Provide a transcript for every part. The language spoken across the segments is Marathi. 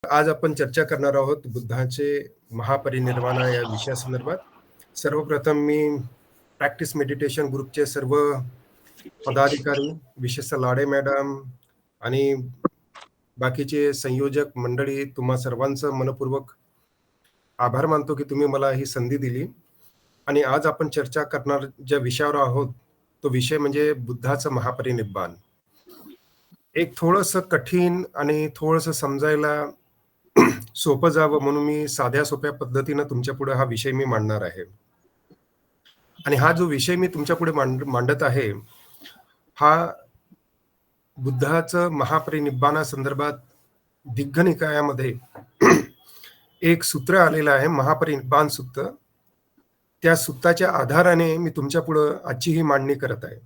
आज आपण चर्चा करणार आहोत बुद्धाचे महापरिनिर्वाण या विषयासंदर्भात. सर्वप्रथम मी प्रॅक्टिस मेडिटेशन ग्रुपचे सर्व पदाधिकारी, विशेषतः लाडे मॅडम आणि बाकीचे संयोजक मंडळी, तुम्हा सर्वांचं मनपूर्वक आभार मानतो की तुम्ही मला ही संधी दिली. आणि आज आपण चर्चा करणार ज्या विषयावर आहोत तो विषय म्हणजे बुद्धाचं महापरिनिर्वाण. एक थोडंसं कठीण आणि थोडंसं समजायला सोपं जावं म्हणून मी साध्या सोप्या पद्धतीनं तुमच्या पुढे हा विषय मी मांडणार आहे. आणि हा जो विषय मी तुमच्या पुढे मांडत आहे हा बुद्धाचं महापरिनिर्वाणासंदर्भात दिग्घ निकायामध्ये एक सूत्र आलेलं आहे, महापरिनिर्वाण सूत्र. त्या सूत्राच्या आधाराने मी तुमच्या पुढे आजची ही मांडणी करत आहे.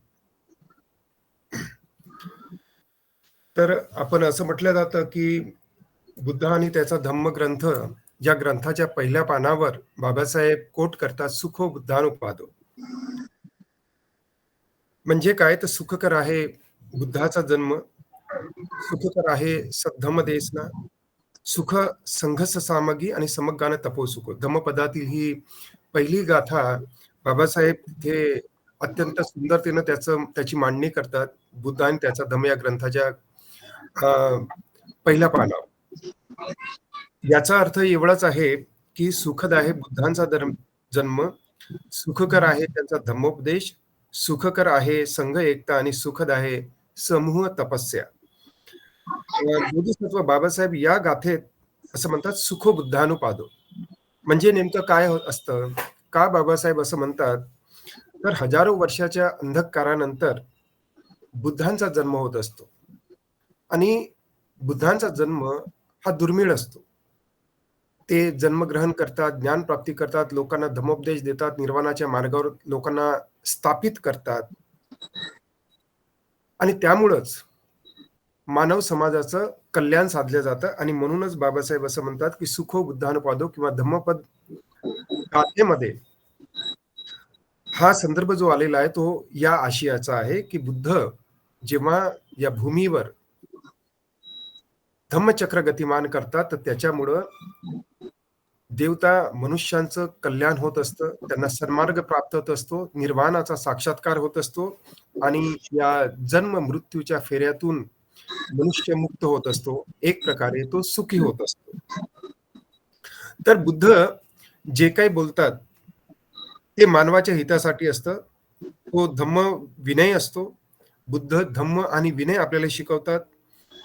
तर आपण असं म्हटलं जातं की बुद्ध आणि त्याचा धम्मग्रंथ या ग्रंथाच्या पहिल्या पानावर बाबासाहेब कोट करतात, सुखो बुद्धानुपादो. म्हणजे काय, तर सुखकर आहे बुद्धाचा जन्म, सुखकर आहे सद्धम देसना, सुख संघस सामगी आणि समगान तपोसुख. धम्मपदातील ही पहिली गाथा बाबासाहेब तिथे अत्यंत सुंदरतेनं त्याची मांडणी करतात, बुद्ध आणि त्याचा धम्म या ग्रंथाच्या पहिल्या पानावर. याचा अर्थ एवढाच आहे की सुखद आहे बुद्धांचा जन्म, सुखकर आहे त्यांचा धम्मोपदेश, सुखकर आहे संघ एकता आणि सुखद आहे समूह तपस्या. बोधिसत्व बाबासाहेब या गाथेत असं म्हणतात, सुखो बुद्धानुपादो. म्हणजे नेमकं काय असतं, का बाबासाहेब असं म्हणतात, तर हजारो वर्षाच्या अंधकारानंतर बुद्धांचा जन्म होत असतो आणि बुद्धांचा जन्म हा दुर्मिळ असतो. ते जन्मग्रहण करतात, ज्ञान प्राप्ती करतात, लोकांना धम्मोपदेश देतात, निर्वाणाच्या मार्गावर लोकांना स्थापित करतात. आणि त्यामुळंच मानव समाजाचं कल्याण साधलं जातं. आणि म्हणूनच बाबासाहेब असं म्हणतात की सुखो बुद्धानुपादो किंवा धम्मपद गाथेमध्ये हा संदर्भ जो आलेला आहे तो या आशयाचा आहे की बुद्ध जेव्हा या भूमीवर धम्मचक्र गतिमान करतात तर त्याच्यामुळं देवता मनुष्यांचं कल्याण होत असतं, त्यांना सन्मार्ग प्राप्त होत असतो, निर्वाणाचा साक्षात्कार होत असतो आणि या जन्म मृत्यूच्या फेऱ्यातून मनुष्य मुक्त होत असतो, एक प्रकारे तो सुखी होत असतो. तर बुद्ध जे काही बोलतात ते मानवाच्या हितासाठी असतं. तो धम्म विनय असतो. बुद्ध धम्म आणि विनय आपल्याला शिकवतात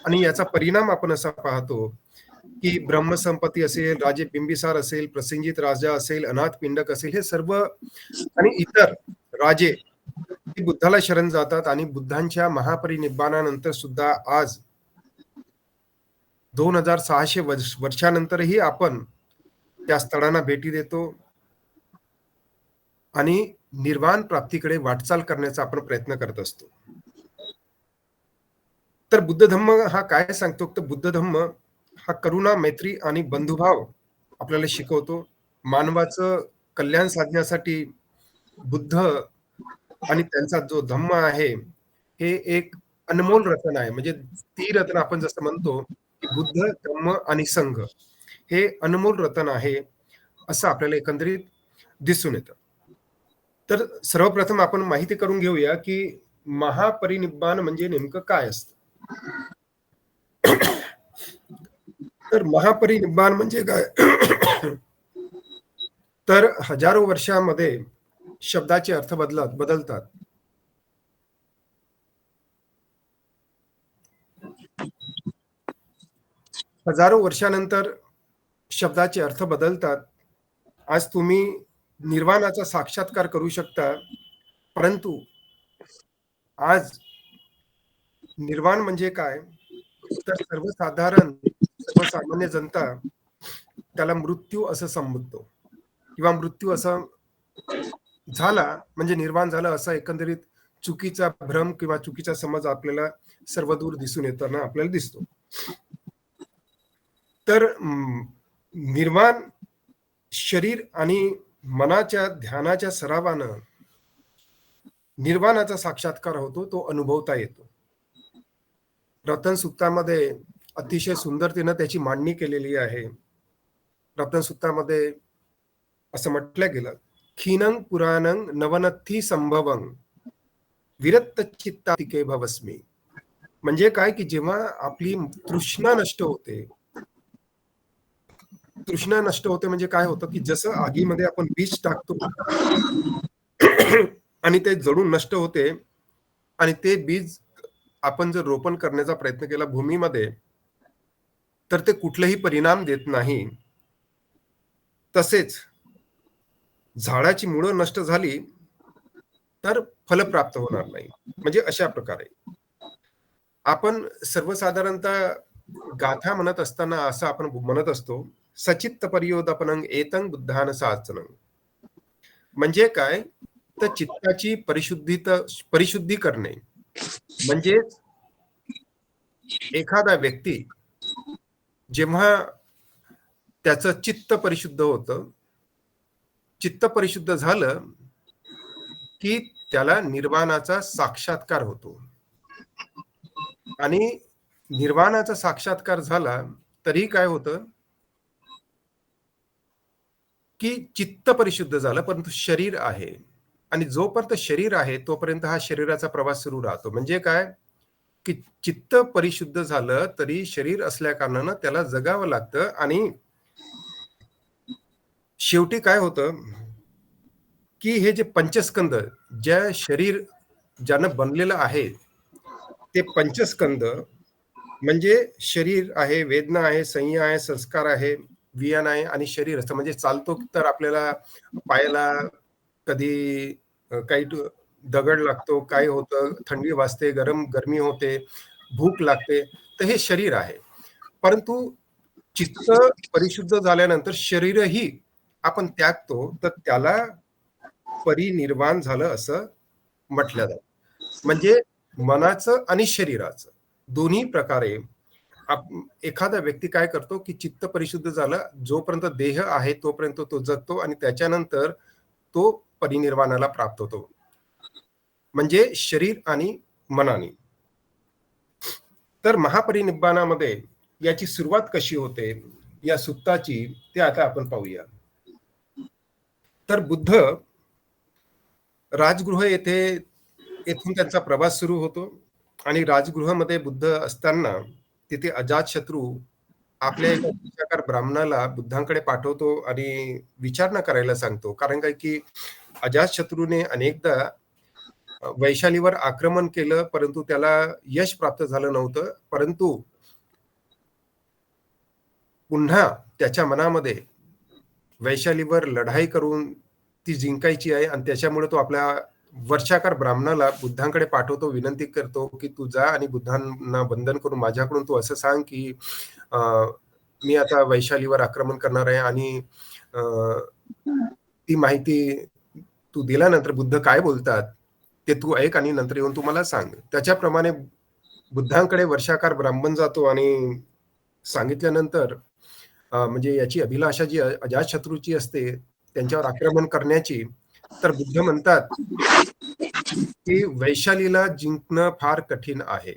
आणि याचा परिणाम आपण असा पाहतो की ब्रह्मसंपत्ती असेल, राजे बिंबिसार असेल, प्रसेनजित राजा असेल, अनाथ पिंडक असेल, हे सर्व आणि इतर राजे ते बुद्धाला शरण जातात. आणि बुद्धांच्या महापरिनिर्वाणानंतर सुद्धा आज 2600 वर्षानंतरही आपण त्या स्थळांना भेटी देतो आणि निर्वाण प्राप्तीकडे वाटचाल करण्याचा आपण प्रयत्न करत असतो. तर बुद्ध धम्म हा काय सांगतो, तर बुद्ध धम्म हा करुणा, मैत्री आणि बंधुभाव आपल्याला शिकवतो. मानवाचं कल्याण साधण्यासाठी बुद्ध आणि त्यांचा जो धम्म आहे हे एक अनमोल रत्न आहे. म्हणजे ती रत्न आपण जसं म्हणतो की बुद्ध, धम्म आणि संघ हे अनमोल रत्न आहे, असं आपल्याला एकंदरीत दिसून येतं. तर सर्वप्रथम आपण माहिती करून घेऊया की महापरिनिर्वाण म्हणजे नेमकं काय असतं. तर महापरिनिर्वाण म्हणजे काय, तर हजारो वर्षामध्ये शब्दाचे अर्थ बदलतात. हजारो वर्षानंतर शब्दाचे अर्थ बदलतात. आज तुम्ही निर्वाणाचा साक्षात्कार करू शकता, परंतु आज निर्वाण म्हणजे काय, तर सर्वसामान्य जनता त्याला मृत्यू असं संबोधतो किंवा मृत्यू असं झाला म्हणजे निर्वाण झालं असा एकंदरीत चुकीचा भ्रम किंवा चुकीचा समज आपल्याला सर्वदूर दिसून येताना आपल्याला दिसतो. तर निर्वाण शरीर आणि मनाच्या ध्यानाच्या सरावानं निर्वाणाचा साक्षात्कार होतो, तो अनुभवता येतो. रतन सूक्तामध्ये अतिशय सुंदरतेनं त्याची मांडणी केलेली आहे. रत्नसुत्तामध्ये असं म्हटलं गेलं, "खीनं पुराणं नवनत्थी संभवं विरक्त चित्तातिके भवस्मी." म्हणजे काय, की जेव्हा आपली तृष्णा नष्ट होते, तृष्णा नष्ट होते म्हणजे काय होतं, की जसं आगीमध्ये आपण बीज टाकतो आणि ते जळून नष्ट होते आणि ते बीज आपण जर रोपण करण्याचा प्रयत्न केला भूमीमध्ये, तर ते कुठलेही परिणाम देत नाही. तसेच झाडाची मुळं नष्ट झाली, तर फल प्राप्त होणार नाही. म्हणजे अशा प्रकारे. आपण सर्वसाधारणतः गाथा म्हणत असताना असं आपण म्हणत असतो, "सचित्त पर्योदपनं एतं बुद्धान साचनं." म्हणजे काय? तर चित्ताची परिशुद्धी करणे. म्हणजेच एखादा व्यक्ती जेव्हा त्याचं चित्त परिशुद्ध होतं, चित्त परिशुद्ध झालं, की त्याला निर्वाणाचा साक्षात्कार होतो. आणि निर्वाणाचा साक्षात्कार झाला, तरीही काय होतं, की चित्त परिशुद्ध झालं, परंतु शरीर आहे. आणि जोपर्यंत शरीर आहे, तोपर्यंत हा शरीराचा प्रवास सुरू राहतो. म्हणजे काय, की चित्त परिशुद्ध झालं, तरी शरीर असल्याकारणानं त्याला जगावं लागतं आणि शेवटी काय होतं, की हे जे पंचस्कंद, ज्या शरीर ज्यानं बनलेलं आहे, ते पंचस्कंद म्हणजे शरीर आहे, वेदना आहे, संज्ञा आहे, संस्कार आहे, वियान आहे आणि शरीर असतं. म्हणजे चालतो तर आपल्याला पायाला कधी काही दगड लागतो, काय होतं, थंडी वाजते, गरमी होते, भूक लागते, तर हे शरीर आहे. परंतु चित्त परिशुद्ध झाल्यानंतर शरीरही आपण त्यागतो, तर त्याला परिनिर्वाण झालं असं म्हटलं जातं. म्हणजे मनाचं आणि शरीराचं दोन्ही प्रकारे आप एखादा व्यक्ती काय करतो, की चित्त परिशुद्ध झालं, जोपर्यंत देह आहे तोपर्यंत तो जगतो आणि त्याच्यानंतर तो परिनिर्वाणाला प्राप्त होतो. म्हणजे शरीर आणि मनाने. तर महापरिनिब्बाणामध्ये याची सुरुवात कशी होते, या सुत्ताची, ते आता आपण पाहूया. तर बुद्ध राजगृह येथून त्यांचा प्रवास सुरू होतो आणि राजगृहामध्ये बुद्ध असताना तिथे अजातशत्रू आपल्या एका भिक्षाकार ब्राह्मणाला बुद्धांकडे पाठवतो आणि विचारणा करायला सांगतो. कारण काय की अजातशत्रूने अनेकदा वैशालीवर आक्रमण केलं, परंतु त्याला यश प्राप्त झालं नव्हतं. परंतु पुन्हा त्याच्या मनामध्ये वैशालीवर लढाई करून ती जिंकायची आहे आणि त्याच्यामुळे तो आपल्या वर्षाकार ब्राह्मणाला बुद्धांकडे पाठवतो, विनंती करतो, की "तू जा आणि बुद्धांना वंदन करून माझ्याकडून तू असं सांग, की अ, मी आता वैशालीवर आक्रमण करणार आहे आणि अ, ती माहिती तू दिल्यानंतर बुद्ध काय बोलतात, ते तू ऐक आणि नंतर येऊन तू मला सांग." त्याच्याप्रमाणे बुद्धांकडे वर्षाकार ब्राह्मण जातो आणि सांगितल्यानंतर म्हणजे याची अभिलाषा जी अजातशत्रूची असते, त्यांच्यावर आक्रमण करण्याची, तर बुद्ध म्हणतात, की वैशालीला जिंकणं फार कठीण आहे.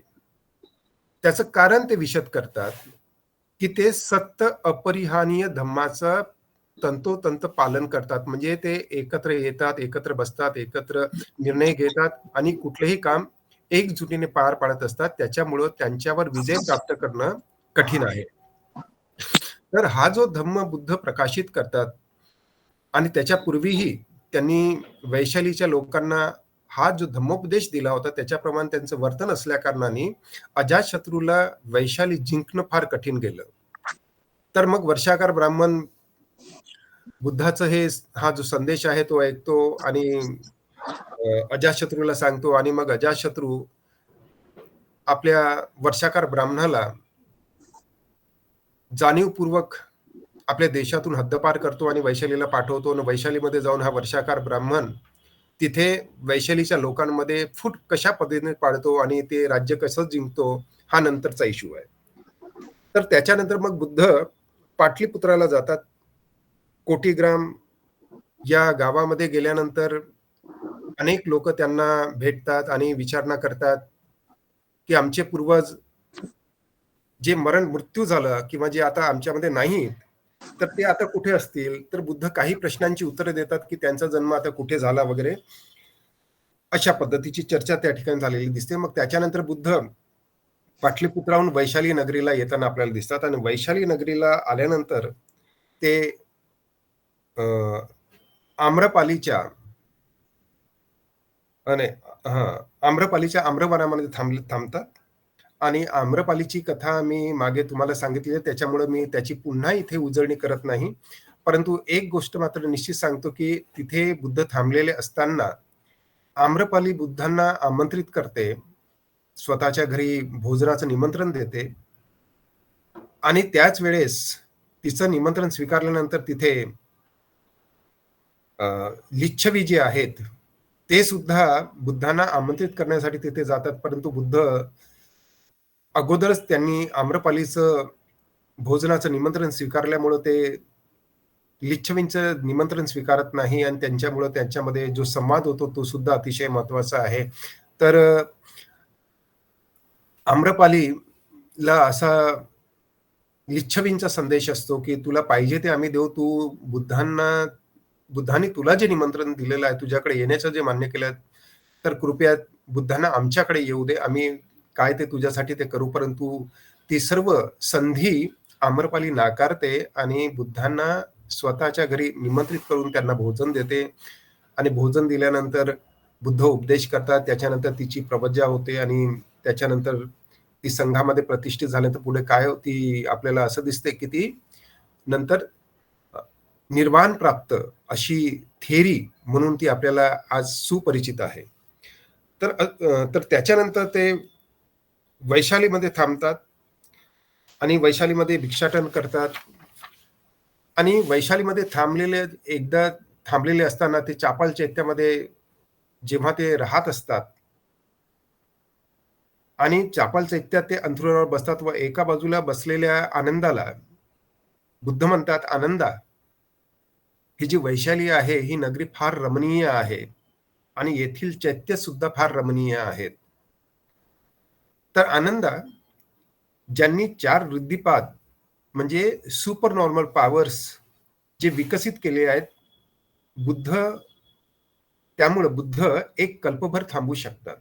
त्याचं कारण ते विशद करतात, की ते सत्य अपरिहानीय धम्माचं तंतोतंत पालन करतात. म्हणजे ते एकत्र येतात, एकत्र बसतात, एकत्र निर्णय घेतात आणि कुठलेही काम एकजुटीने पार पाडत असतात. त्याच्यामुळं त्यांच्यावर विजय प्राप्त करणं कठीण आहे. तर हा जो धम्म बुद्ध प्रकाशित करतात आणि त्याच्यापूर्वीही त्यांनी वैशालीच्या लोकांना हा जो धम्मोपदेश दिला होता, त्याच्याप्रमाणे त्यांचं वर्तन असल्याकारणाने अजातशत्रूला वैशाली जिंकणं फार कठीण गेलं. तर मग वर्षाकार ब्राह्मण बुद्धाचं हा जो संदेश आहे तो ऐकतो आणि अजातशत्रूला सांगतो आणि मग अजातशत्रू आपल्या वर्षाकार ब्राह्मणाला जाणीवपूर्वक आपल्या देशातून हद्दपार करतो आणि वैशालीला पाठवतो आणि वैशालीमध्ये जाऊन हा वर्षाकार ब्राह्मण तिथे वैशालीच्या लोकांमध्ये फूट कशा पद्धतीने पाडतो आणि ते राज्य कसं जिंकतो, हा नंतरचा इश्यू आहे. तर त्याच्यानंतर मग बुद्ध पाटलीपुत्राला जातात. कोटीग्राम या गावामध्ये गेल्यानंतर अनेक लोकं त्यांना भेटतात आणि विचारणा करतात, की आमचे पूर्वज जे मरण मृत्यू झालं किंवा जे आता आमच्यामध्ये नाहीत, तर ते आता कुठे असतील? तर बुद्ध काही प्रश्नांची उत्तरं देतात, की त्यांचा जन्म आता कुठे झाला वगैरे. अशा पद्धतीची चर्चा त्या ठिकाणी झालेली दिसते. मग त्याच्यानंतर बुद्ध पाटलीपुत्राहून वैशाली नगरीला येताना आपल्याला दिसतात आणि वैशाली नगरीला आल्यानंतर ते अ, आम्रपालीच्या नाही हां, आम्रपालीच्या आम्रवनामध्ये थांबतात आणि आम्रपालीची कथा मी मागे तुम्हाला सांगितली आहे. त्याच्यामुळे मी त्याची पुन्हा इथे उजळणी करत नाही. परंतु एक गोष्ट मात्र निश्चित सांगतो, की तिथे बुद्ध थांबलेले असताना आम्रपाली बुद्धांना आमंत्रित करते. स्वतःच्या घरी भोजनाचं निमंत्रण देते आणि त्याच वेळेस तिचं निमंत्रण स्वीकारल्यानंतर तिथे अ, लिच्छवी जे आहेत, ते सुद्धा बुद्धांना आमंत्रित करण्यासाठी तिथे जातात. परंतु बुद्ध अगोदरच त्यांनी आम्रपालीचं भोजनाचं निमंत्रण स्वीकारल्यामुळं ते लिच्छवींचं निमंत्रण स्वीकारत नाही आणि त्यांच्यामुळं त्यांच्यामध्ये जो संवाद होतो तो सुद्धा अतिशय महत्त्वाचा आहे. तर आम्रपालीला असा लिच्छवींचा संदेश असतो, की तुला पाहिजे ते आम्ही देऊ. तू बुद्धांनी तुला जे निमंत्रण दिलेलं आहे, तुझ्याकडे येण्याचं जे मान्य केलं, तर कृपया बुद्धांना आमच्याकडे येऊ दे. आम्ही काय ते तुझ्यासाठी ते करू. परंतु ती सर्व संधी आम्रपाली नाकारते आणि बुद्धांना स्वतःच्या घरी निमंत्रित करून त्यांना भोजन देते आणि भोजन दिल्यानंतर बुद्ध उपदेश करतात. त्याच्यानंतर तिची प्रवज्जा होते आणि त्याच्यानंतर ती संघामध्ये प्रतिष्ठित झाल्यानंतर पुढे काय ती आपल्याला असं दिसते, की ती नंतर अ, निर्वाण प्राप्त अशी थेअरी म्हणून ती आपल्याला आज सुपरिचित आहे. तर त्याच्यानंतर ते वैशालीमध्ये थांबतात आणि वैशालीमध्ये भिक्षाटन करतात आणि वैशालीमध्ये एकदा थांबलेले असताना ते चापल चैत्यामध्ये जेव्हा ते राहत असतात आणि चापल चैत्यात ते अंथरुणावर बसतात व एका बाजूला बसलेल्या आनंदाला बुद्ध म्हणतात, "आनंदा, ही जी वैशाली आहे, ही नगरी फार रमणीय आहे आणि येथील चैत्य सुद्धा फार रमणीय आहेत." तर आनंदा, ज्यांनी 4 वृद्धिपाद म्हणजे सुपर नॉर्मल पॉवर्स जे विकसित केले आहेत, बुद्ध त्यामुळे बुद्ध एक कल्पभर थांबू शकतात.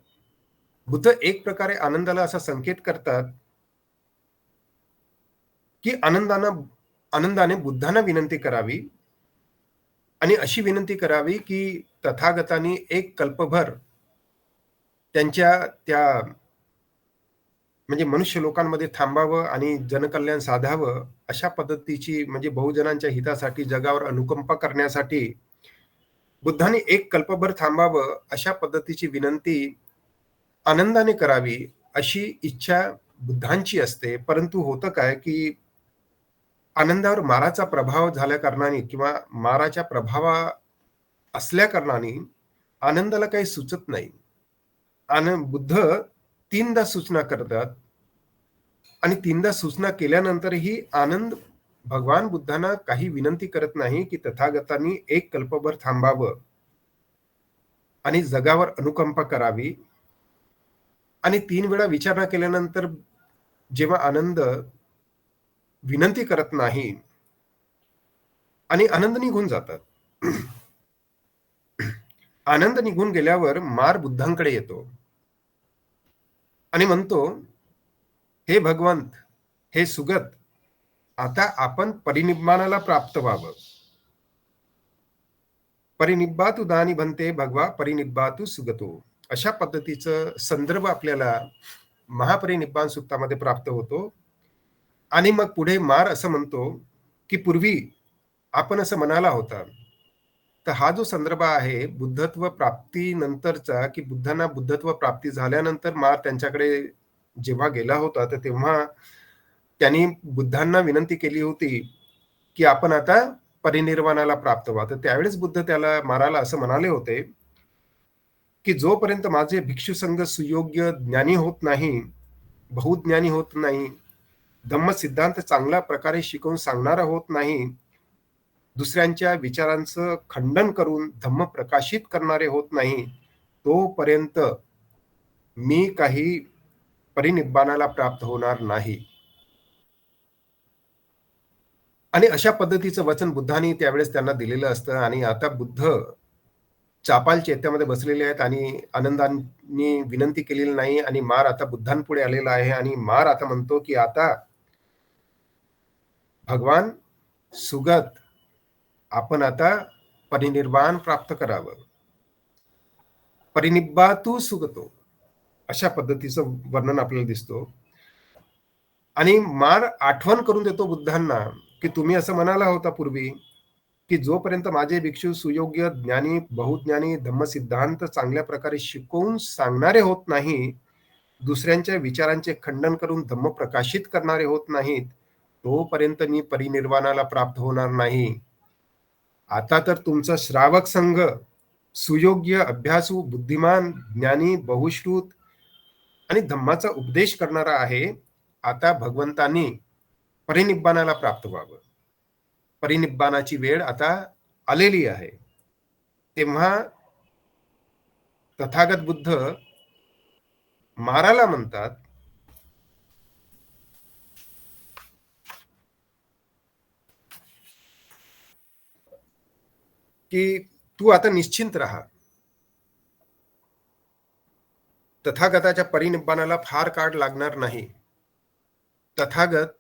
बुद्ध एक प्रकारे आनंदाला असा संकेत करतात, की आनंदाने बुद्धांना विनंती करावी आणि अशी विनंती करावी, की तथागतांनी एक कल्पभर त्यांच्या त्या म्हणजे मनुष्य लोकांमध्ये थांबावं आणि जनकल्याण साधावं, अशा पद्धतीची म्हणजे बहुजनांच्या हितासाठी जगावर अनुकंपा करण्यासाठी बुद्धांनी एक कल्पभर थांबावं, अशा पद्धतीची विनंती आनंदाने करावी, अशी इच्छा बुद्धांची असते. परंतु होतं काय, की आनंदावर माराचा प्रभाव झाल्या कारणाने किंवा माराच्या प्रभावा असल्या कारणाने आनंदाला काही सुचत नाही. बुद्ध 3दा सूचना करतात आणि 3दा सूचना केल्यानंतरही भगवान बुद्धांना काही विनंती करत नाही, की तथागतांनी एक कल्पभर थांबावं आणि जगावर अनुकंपा करावी आणि 3 वेळा विचारणा केल्यानंतर जेव्हा विनंती करत नाही आणि आनंद निघून जातात. आनंद निघून गेल्यावर मार बुद्धांकडे येतो आणि म्हणतो, "हे भगवंत, हे सुगत, आता आपण परिनिब्बाणाला प्राप्त व्हावं. परिनिब्बातु दानी भन्ते भगवा परिनिब्बातु सुगतो." अशा पद्धतीचं संदर्भ आपल्याला महापरिनिब्बाण सुत्तामध्ये प्राप्त होतो आणि मग पुढे मार असं म्हणतो, की पूर्वी आपण असं म्हणाला होता. तर हा जो संदर्भ आहे बुद्धत्व प्राप्तीनंतरचा, की बुद्धांना बुद्धत्व प्राप्ती झाल्यानंतर मार त्यांच्याकडे जेव्हा गेला होता, तर तेव्हा त्यांनी बुद्धांना विनंती केली होती, की आपण आता परिनिर्वाणाला प्राप्त व्हा. तर त्यावेळेस बुद्ध त्याला माराला असं म्हणाले होते, की जोपर्यंत माझे भिक्षू संघ सुयोग्य ज्ञानी होत नाही, बहुज्ञानी होत नाही, धम्म सिद्धांत चांगल्या प्रकारे शिकवून सांगणारा होत नाही, दुसऱ्यांच्या विचारांचं खंडन करून धम्म प्रकाशित करणारे होत नाही, तोपर्यंत मी काही परिनिब्बाणाला प्राप्त होणार नाही. आणि अशा पद्धतीचं वचन बुद्धांनी त्यावेळेस त्यांना दिलेलं असतं. आणि आता बुद्ध चापाल चैत्यामध्ये बसलेले आहेत आणि आनंदांनी विनंती केलेली नाही आणि मार आता बुद्धांपुढे आलेला आहे आणि मार आता म्हणतो, की आता भगवान सुगत, आपण आता परिनिर्वाण प्राप्त करावं. परिनिब्बातु सुगतो. अशा पद्धतीचं वर्णन आपल्याला दिसतो. आणि मार आठवण करून देतो बुद्धांना, की तुम्ही असं म्हणाला होता पूर्वी, की जोपर्यंत माझे भिक्षू सुयोग्य ज्ञानी, बहुज्ञानी धम्मसिद्धांत चांगल्या प्रकारे शिकवून सांगणारे होत नाही, दुसऱ्यांच्या विचारांचे खंडन करून धम्म प्रकाशित करणारे होत नाहीत, तोपर्यंत मी परिनिर्वाणाला प्राप्त होणार नाही. आता तर तुमचा श्रावक संघ सुयोग्य, अभ्यासू, बुद्धिमान, ज्ञानी, बहुश्रुत आणि धम्माचा उपदेश करणारा आहे. आता भगवंतांनी परिनिब्बाणाला प्राप्त व्हावं. परिनिब्बाणाची वेळ आता आलेली आहे. तेव्हा तथागत बुद्ध माराला म्हणतात, की तू आता निश्चिंत राहा. तथागताच्या परिनिब्बाणाला फार काळ लागणार नाही. तथागत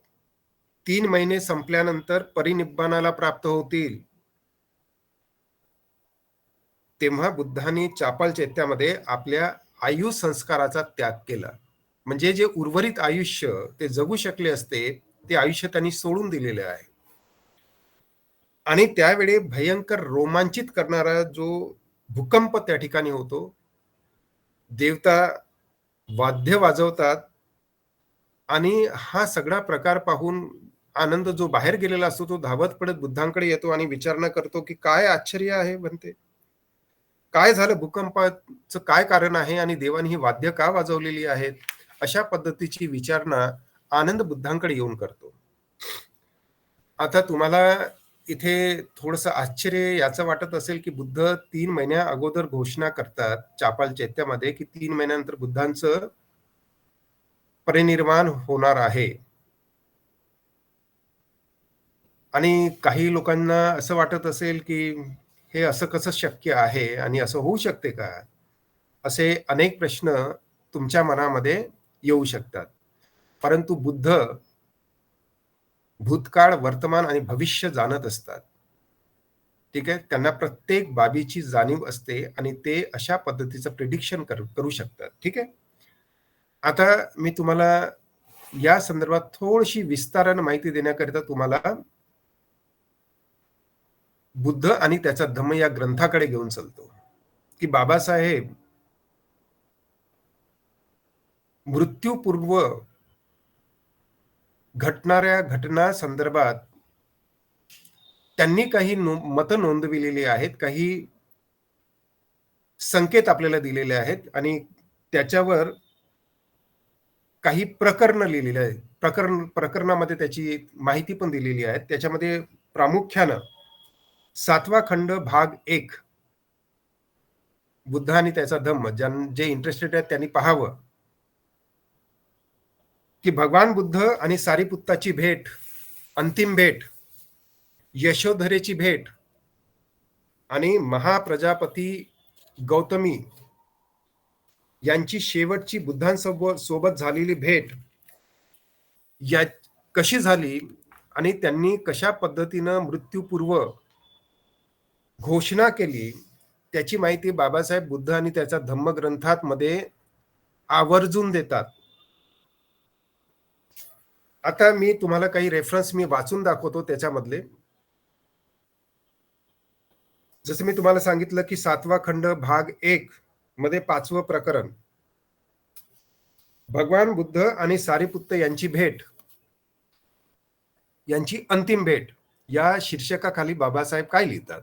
3 महिने संपल्यानंतर परिनिब्बाणाला प्राप्त होतील. तेव्हा बुद्धांनी चापल चैत्यामध्ये आपल्या आयु संस्काराचा त्याग केला. म्हणजे जे उर्वरित आयुष्य ते जगू शकले असते, ते आयुष्य त्यांनी सोडून दिलेले आहे. आणि त्यावेळी भयंकर रोमांचित करणारा जो भूकंप त्या ठिकाणी होतो. देवता वाद्य वाजवतात आणि हा सगळा प्रकार पाहून आनंद जो बाहेर गेलेला असतो तो धावत पडत बुद्धांकडे येतो आणि विचारणा करतो, की काय आश्चर्य आहे म्हणते. काय झालं, भूकंपाचं काय कारण आहे आणि देवाने ही वाद्य का वाजवलेली आहेत? अशा पद्धतीची विचारणा आनंद बुद्धांकडे येऊन करतो. आता तुम्हाला इथे थोडंसं आश्चर्य याचं वाटत असेल, की बुद्ध 3 महिन्या अगोदर घोषणा करतात चापाल चैत्यामध्ये, की 3 महिन्यानंतर बुद्धांचं परिनिर्वाण होणार आहे. आणि काही लोकांना असं वाटत असेल, की हे असं कसं शक्य आहे आणि असं होऊ शकते का? असे अनेक प्रश्न तुमच्या मनामध्ये येऊ शकतात. परंतु बुद्ध भूतकाळ, वर्तमान आणि भविष्य जाणत असतात. ठीक आहे. त्यांना प्रत्येक बाबीची जाणीव असते आणि ते अशा पद्धतीचं प्रिडिक्शन करू शकतात. ठीक आहे. आता मी तुम्हाला या संदर्भात थोडीशी विस्ताराने माहिती देण्याकरिता तुम्हाला बुद्ध आणि त्याचा धम्म या ग्रंथाकडे घेऊन चालतो, की बाबासाहेब मृत्यूपूर्व घटणाऱ्या घटना संदर्भात त्यांनी काही मत नोंदविलेली आहेत, काही संकेत आपल्याला दिलेले आहेत आणि त्याच्यावर काही प्रकरण लिहिलेली आहेत. प्रकरणामध्ये त्याची माहिती पण दिलेली आहे. त्याच्यामध्ये प्रामुख्यानं 7वा खंड भाग 1 बुद्ध आणि त्याचा धम्म, जे इंटरेस्टेड आहेत त्यांनी पाहावं, की भगवान बुद्ध आणि सारीपुत्ताची भेट, अंतिम भेट, यशोधरेची भेट आणि महाप्रजापती गौतमी यांची शेवटची बुद्धांसोबत झालेली भेट या कशी झाली आणि त्यांनी कशा पद्धतीनं मृत्यूपूर्व घोषणा केली, त्याची माहिती बाबासाहेब बुद्ध आणि त्याच्या धम्मग्रंथात मध्ये आवर्जून देतात. आता मी तुम्हाला काही रेफरन्स मी वाचून दाखवतो त्याच्यामधले. जसं मी तुम्हाला सांगितलं, की 7वा खंड भाग 1 मध्ये 5वं प्रकरण, भगवान बुद्ध आणि सारीपुत्त यांची भेट, यांची अंतिम भेट या शीर्षकाखाली बाबासाहेब काय लिहितात?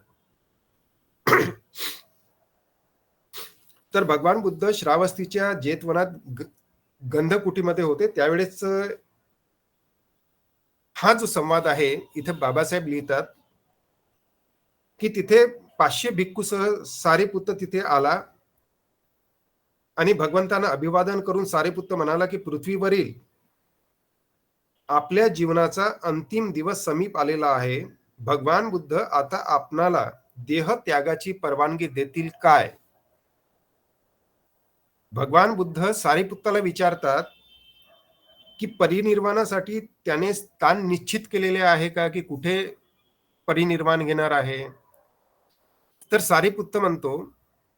तर भगवान बुद्ध श्रावस्तीच्या जेतवनात गंधकुटीमध्ये होते त्यावेळेस हा जो संवाद आहे इथे बाबासाहेब लिहितात, की तिथे 500 भिक्खूसह सारीपुत्त तिथे आला आणि भगवंतांना अभिवादन करून सारीपुत्त म्हणाला, की पृथ्वीवरील आपल्या जीवनाचा अंतिम दिवस समीप आलेला आहे. भगवान बुद्ध आता आपणाला देह त्यागाची परवानगी देतील काय? भगवान बुद्ध सारिपुत्ताला विचारतात, की परिनिर्वाणासाठी त्याने स्थान निश्चित केलेले आहे का, की कुठे परिनिर्वाण घेणार आहे? तर सारिपुत्त म्हणतो,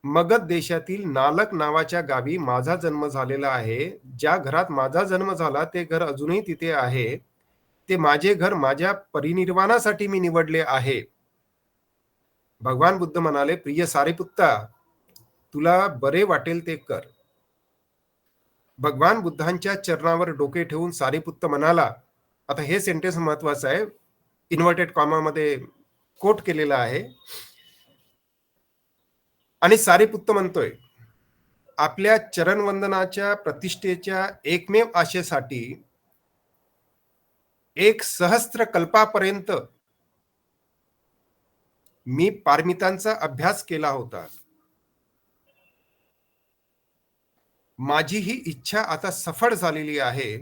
मगध देशातील नालक नावाच्या गावी माझा जन्म झालेला आहे. ज्या घरात माझा जन्म झाला ते घर अजूनही तिथे आहे. ते माझे घर माझ्या परिनिर्वाणासाठी मी निवडले आहे. भगवान बुद्ध म्हणाले, प्रिय सारिपुत्ता, तुला बरे वाटेल ते कर. भगवान बुद्धांच्या चरणावर डोके ठेवून सारिपुत्त म्हणाला, आता हे सेंटेन्स महत्वाचं आहे, इन्व्हर्टेड कॉमामध्ये कोट केलेलं आहे. आणि सारिपुत्त म्हणतोय, आपल्या चरणवंदनाच्या प्रतिष्ठेच्या एकमेव आशेसाठी 1 सहस्त्र कल्पापर्यंत मी पारमितांचा अभ्यास केला होता. माझी ही इच्छा आता सफळ झालेली आहे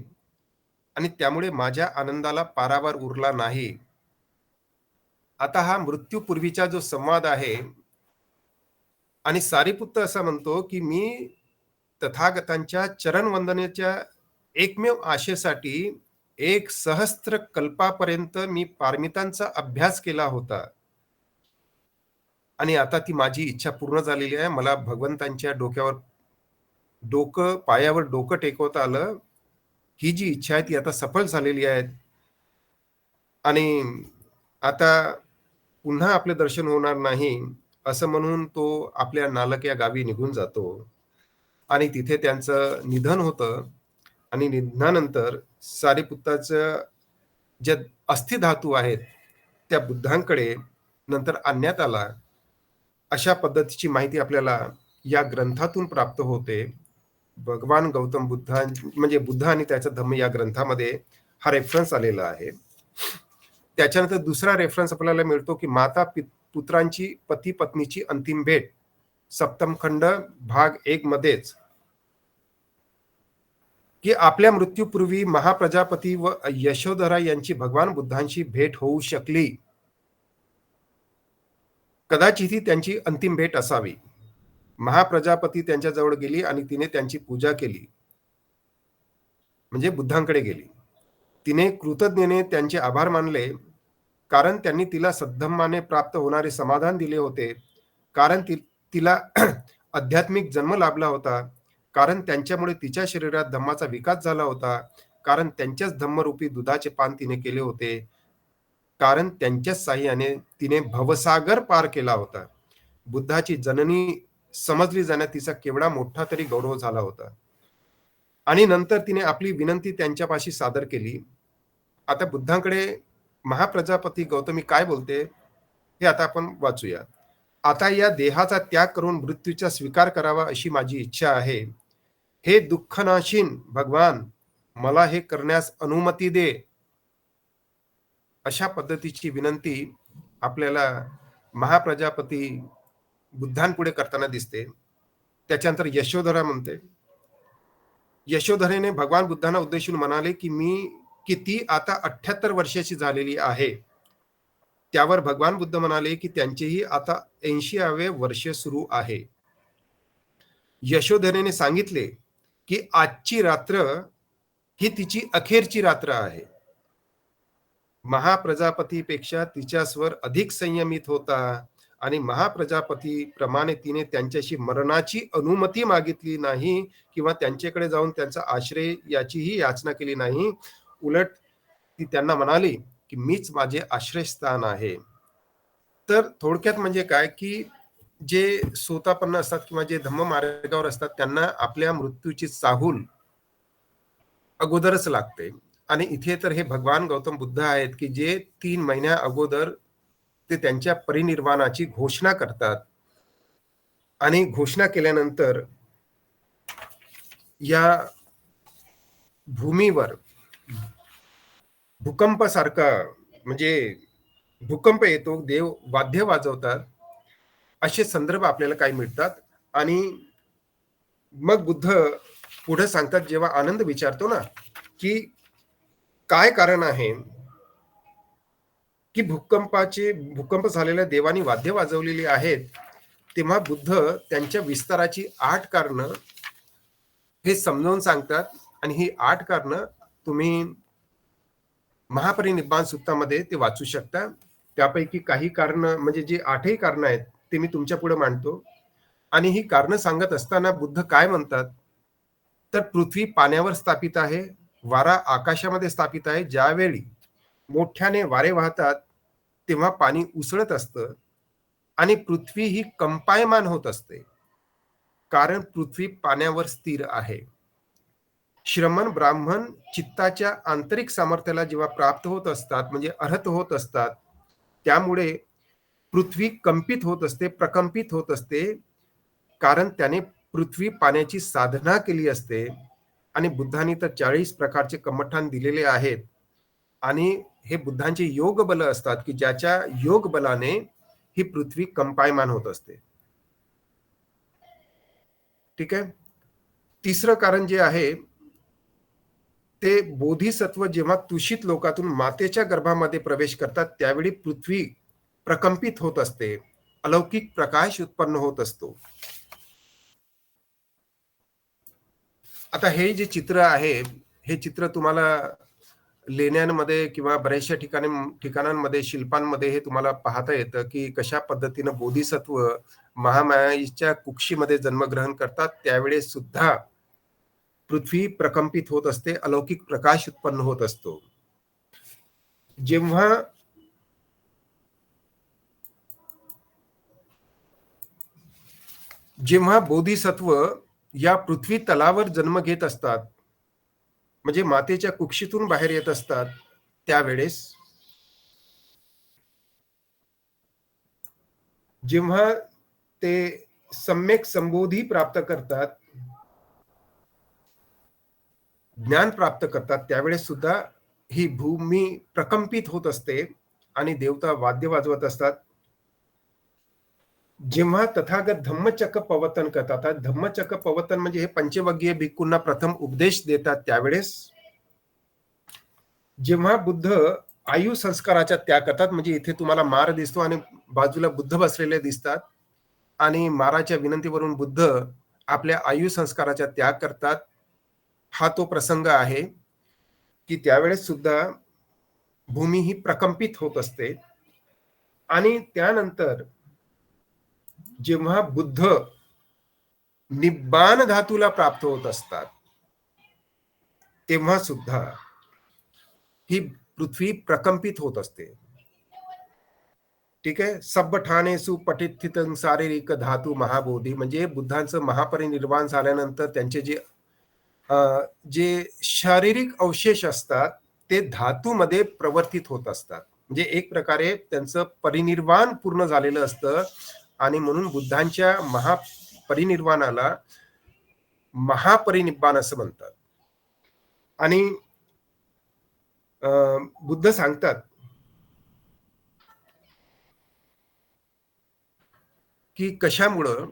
आणि त्यामुळे माझ्या आनंदाला पारावार उरला नाही. आता हा मृत्यूपूर्वीचा जो संवाद आहे आणि सारिपुत्त असं म्हणतो, की मी तथागतांच्या चरणवंदनेच्या एकमेव आशेसाठी 1 सहस्त्र कल्पापर्यंत मी पारमितांचा अभ्यास केला होता. आणि आता ती माझी इच्छा पूर्ण झालेली आहे. मला भगवंतांच्या पायावर डोकं टेकवता आलं. ही जी इच्छा आहे ती आता सफल झालेली आहे. आणि आता पुन्हा आपले दर्शन होणार नाही, असं म्हणून तो आपल्या नालक या गावी निघून जातो. आणि तिथे त्यांचं निधन होतं. आणि निधनानंतर सारिपुत्ताचं जे अस्थिधातू आहेत, त्या बुद्धांकडे नंतर आणण्यात आला. अशा पद्धतीची माहिती आपल्याला या ग्रंथातून प्राप्त होते. भगवान गौतम बुद्धां म्हणजे बुद्ध आणि त्याचा धम्म या ग्रंथामध्ये हा रेफरन्स आलेला आहे. त्याच्यानंतर दुसरा रेफरन्स आपल्याला मिळतो, की माता पुत्रांची पती पत्नीची अंतिम भेट, सप्तम खंड भाग 1 मध्येच, की आपल्या मृत्यूपूर्वी महाप्रजापती व यशोधरा यांची भगवान बुद्धांशी भेट होऊ शकली. कदाचित ही त्यांची अंतिम भेट असावी. महाप्रजापती त्यांच्या जवळ गेली आणि तिने त्यांची पूजा केली, म्हणजे बुद्धांकडे गेली. तिने कृतज्ञतेने त्यांचे आभार मानले, कारण त्यांनी तिला सद्धम्माने प्राप्त होणारे समाधान दिले होते. कारण तिला आध्यात्मिक जन्म लाभला होता. कारण त्यांच्यामुळे तिच्या शरीरात धम्माचा विकास झाला होता. कारण त्यांच्याच धम्मरूपी दुधाचे पान तिने केले होते. कारण त्यांच्याच साह्याने तिने भवसागर पार केला होता. बुद्धाची जननी समजली जाण्यात तिचा केवढा मोठा तरी गौरव झाला होता. आणि नंतर तिने आपली विनंती त्यांच्यापाशी सादर केली. आता बुद्धांकडे महाप्रजापती गौतमी काय बोलते हे आता आपण वाचूया. आता या देहाचा त्याग करून मृत्यूचा स्वीकार करावा अशी माझी इच्छा आहे. हे दुःखनाशीन भगवान, मला हे करण्यास अनुमती दे. अशा पद्धतीची विनंती आपल्याला महाप्रजापती बुद्धांपुढे करताना दिसते. त्याच्यानंतर यशोधरा म्हणते, यशोधरेने भगवान बुद्धांना उद्देशून म्हणाले, की मी किती आता 78 वर्षाची झालेली आहे. त्यावर भगवान बुद्ध म्हणाले, की त्यांचेही आता 80वे वर्ष सुरू आहे. यशोधरेने सांगितले, की आजची रात्र ही तिची अखेरची रात्र आहे. महाप्रजापतीपेक्षा तिचा स्वर अधिक संयमित होता आणि महाप्रजापती प्रमाणे तिने त्यांच्याशी मरणाची अनुमती मागितली नाही किंवा त्यांच्याकडे जाऊन त्यांचा आश्रय याचीही याचना केली नाही. उलट ती त्यांना म्हणाली, की मीच माझे आश्रयस्थान आहे. तर थोडक्यात म्हणजे काय, की जे सोतापन्न असतात किंवा जे धम्म मार्गावर असतात त्यांना आपल्या मृत्यूची चाहूल अगोदरच लागते. आणि इथे तर हे भगवान गौतम बुद्ध आहेत, की जे 3 महिन्या अगोदर ते त्यांच्या परिनिर्वाणाची घोषणा करतात. आणि घोषणा केल्यानंतर या भूमीवर भूकंपासारखा म्हणजे भूकंप येतो, देव वाद्य वाजवतात, असे संदर्भ आपल्याला काही मिळतात. आणि मग बुद्ध पुढे सांगतात, जेव्हा आनंद विचारतो ना, की काय कारण आहे की भूकंप झालेल्या देवानी वाद्य वाजवलेली आहेत, तेव्हा बुद्ध त्यांच्या विस्ताराची 8 कारणं हे समजावून सांगतात आणि ही 8 कारणं तुम्ही महापरिनिब्बाण सूक्तामध्ये ते वाचू शकता. त्यापैकी काही कारणं म्हणजे जी 8ही कारणं आहेत, ते मी तुमच्यापुढे मांडतो आणि ही कारणं सांगत असताना बुद्ध काय म्हणतात, तर पृथ्वी पाण्यावर स्थापित आहे, वारा आकाशामध्ये स्थापित आहे. ज्यावेळी मोठ्याने वारे वाहतात, तेव्हा पाणी उसळत असतं आणि पृथ्वी ही कंपायमान होत असते. कारण पृथ्वी पाण्यावर स्थिर आहे. श्रमण ब्राह्मण चित्ताच्या आंतरिक सामर्थ्याला जेव्हा प्राप्त होत असतात, म्हणजे अर्हत होत असतात, त्यामुळे पृथ्वी कंपित होत असते, प्रकंपित होत असते. कारण त्याने पृथ्वी पाण्याची साधना केली असते आणि बुद्धांनी तर 40 प्रकारचे कमठान दिलेले आहेत आणि हे बुद्धांचे योग बल असतात, की ज्याच्या योग बलाने ही पृथ्वी कंपायमान होत असते. ठीक आहे. तिसरं कारण जे आहे ते बोधिसत्व जेव्हा तुषित लोकातून मातेच्या गर्भामध्ये प्रवेश करतात, त्यावेळी पृथ्वी प्रकंपित होत असते. अलौकिक प्रकाश उत्पन्न होत असतो. आता हे जे चित्र आहे, हे चित्र तुम्हाला लेण्यांमध्ये किंवा बऱ्याचशा ठिकाणांमध्ये, शिल्पांमध्ये हे तुम्हाला पाहता येतं, की कशा पद्धतीनं बोधिसत्व महामायेच्या कुक्षीमध्ये जन्मग्रहण करतात. त्यावेळेस सुद्धा पृथ्वी प्रकंपित होत असते, अलौकिक प्रकाश उत्पन्न होत असतो. जेव्हा जेव्हा बोधिसत्व या पृथ्वी तलावर जन्म घेत असतात, म्हणजे मातेच्या कुक्षीतून बाहेर येत असतात, त्यावेळेस जेव्हा ते सम्यक संबोधी प्राप्त करतात, ज्ञान प्राप्त करतात, त्यावेळेस सुद्धा ही भूमी प्रकंपित होत असते आणि देवता वाद्य वाजवत असतात. जेव्हा तथागत धम्मचक्र प्रवर्तन करतात, धम्मचक्र प्रवर्तन म्हणजे हे पंचवग्गीय भिक्खूंना प्रथम उपदेश देतात, त्यावेळेस जेव्हा बुद्ध आयु संस्काराचा त्याग करतात, म्हणजे इथे तुम्हाला मार दिसतो आणि बाजूला बुद्ध बसलेले दिसतात आणि माराच्या विनंतीवरून बुद्ध आपल्या आयु संस्काराचा त्याग करतात. हा तो प्रसंग आहे, की त्यावेळेस सुद्धा भूमी ही प्रकंपित होत असते आणि त्यानंतर जेव्हा बुद्ध निब्बाण धातूला प्राप्त होत असतात, तेव्हा सुद्धा ही पृथ्वी प्रकंपित होत असते. ठीक आहे. सब्ब ठाणेसु पठितथितं शारीरिक धातू महाबोधी, म्हणजे बुद्धांचं महापरिनिर्वाण झाल्यानंतर त्यांचे अ, जे शारीरिक अवशेष असतात, ते धातूमध्ये प्रवर्तित होत असतात. म्हणजे एक प्रकारे त्यांचं परिनिर्वाण पूर्ण झालेलं असतं आणि म्हणून बुद्धांच्या महापरिनिर्वाणाला महापरिनिब्बाण असं म्हणतात. आणि अ, बुद्ध सांगतात, की कशामुळं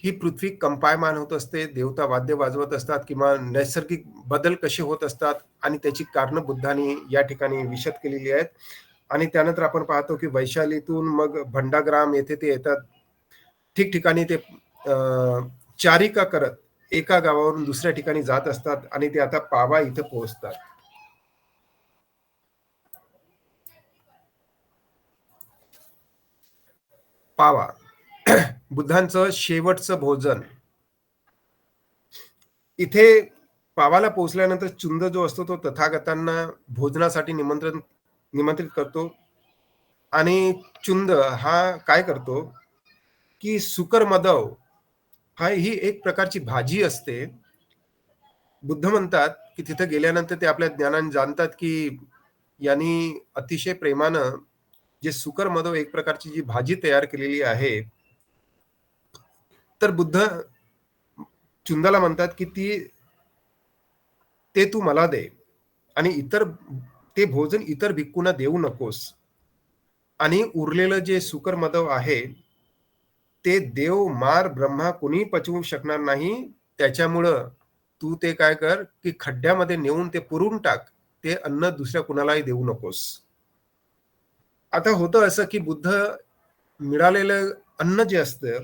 ही पृथ्वी कंपायमान होत असते, देवता वाद्य वाजवत असतात किंवा नैसर्गिक बदल कसे होत असतात आणि त्याची कारणं बुद्धांनी या ठिकाणी विशद केलेली आहेत. आणि त्यानंतर आपण पाहतो, की वैशालीतून मग भंडाग्राम येथे ते येतात. ठिकठिकाणी ते चारिका करत एका गावावरून दुसऱ्या ठिकाणी जात असतात आणि ते आता पावा इथे पोहोचतात. पावा बुद्धांचं शेवटचं भोजन. इथे पावाला पोहोचल्यानंतर चुंद जो असतो तो तथागतांना भोजनासाठी निमंत्रित करतो आणि चुंद हा काय करतो, की सुकरमदव हा ही एक प्रकारची भाजी असते. बुद्ध म्हणतात, की तिथे गेल्यानंतर ते आपल्या ज्ञानाने जाणतात, की यांनी अतिशय प्रेमानं जे सुकरमदव एक प्रकारची जी भाजी तयार केलेली आहे, तर बुद्ध चुंदाला म्हणतात, की ते तू मला दे आणि ते भोजन इतर भिक्खूंना देऊ नकोस आणि उरलेलं जे सुकरमदव आहे, ते देव, मार, ब्रह्मा कुणीही पचवू शकणार नाही. त्याच्यामुळं तू ते काय कर, की खड्ड्यामध्ये नेऊन ते पुरून टाक. ते अन्न दुसऱ्या कुणालाही देऊ नकोस. आता होतं असं की बुद्ध मिळालेलं अन्न जे असतं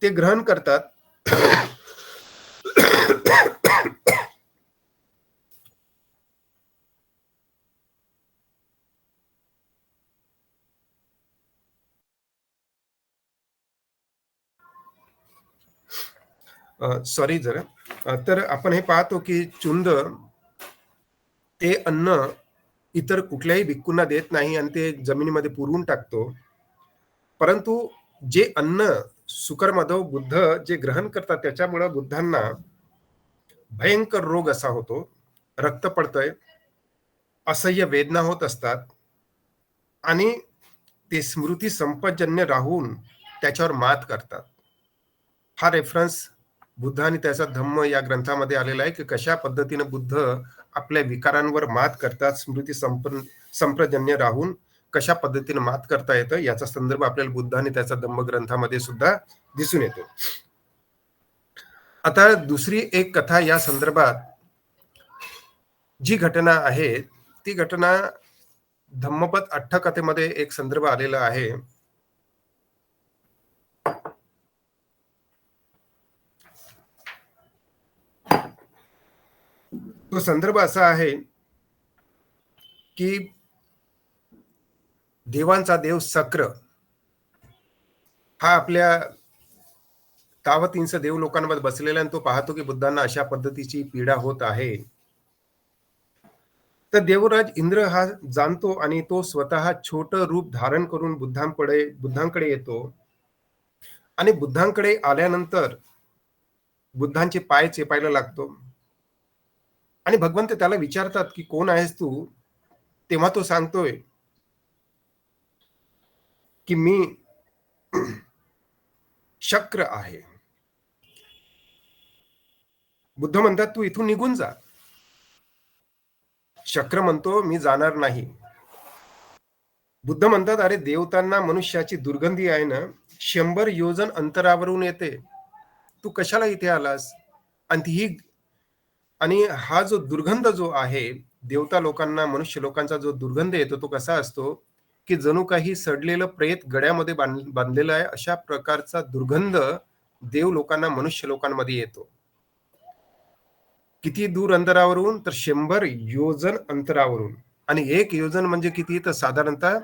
ते ग्रहण करतात. सॉरी जरा. तर आपण हे पाहतो की चुंद ते अन्न इतर कुठल्याही भिक्खूंना देत नाही आणि ते जमिनीमध्ये पुरवून टाकतो. परंतु जे अन्न सुकरमाधव बुद्ध जे ग्रहण करतात त्याच्यामुळं बुद्धांना भयंकर रोग असा होतो. रक्त पडतंय, असह्य वेदना होत असतात आणि ते स्मृती संपतजन्य राहून त्याच्यावर मात करतात. हा रेफरन्स बुद्ध आणि त्याचा धम्म या ग्रंथामध्ये आलेला आहे की कशा पद्धतीने बुद्ध आपल्या विकारांवर मात करतात, स्मृती संप्रजन्य राहून कशा पद्धतीने मात करता येतं याचा संदर्भ आपल्याला बुद्ध आणि त्याचा धम्म ग्रंथामध्ये सुद्धा दिसून येतो. आता दुसरी एक कथा या संदर्भात जी घटना आहे ती घटना धम्मपद अठ्ठकथेमध्ये एक संदर्भ आलेला आहे. तो संदर्भ असा आहे की देवांचा देव सक्र हा आपल्या तावतींच देव लोकांमध्ये बसलेला आणि तो पाहतो की बुद्धांना अशा पद्धतीची पीडा होत आहे. तर देवराज इंद्र हा जाणतो आणि तो स्वतः छोटं रूप धारण करून बुद्धांकडे येतो आणि बुद्धांकडे आल्यानंतर बुद्धांचे पाय चेपायला लागतो आणि भगवंत त्याला विचारतात की कोण आहेस तू? तेव्हा तो सांगतोय की मी शक्र आहे. बुद्ध म्हणतात तू इथून निघून जा. शक्र म्हणतो मी जाणार नाही. बुद्ध म्हणतात अरे देवतांना मनुष्याची दुर्गंधी आहे ना 100 योजन अंतरावरून येते. तू कशाला इथे आलास? आणि हा जो दुर्गंध जो आहे देवता लोकांना मनुष्य लोकांचा जो दुर्गंध येतो तो कसा असतो की जणू काही सडलेलं प्रेत गड्यामध्ये बांधलेलं आहे अशा प्रकारचा दुर्गंध देव लोकांना मनुष्य लोकांमध्ये येतो. किती दूर अंतरावरून? तर 100 योजन अंतरावरून. आणि 1 योजन म्हणजे किती? तर साधारणतः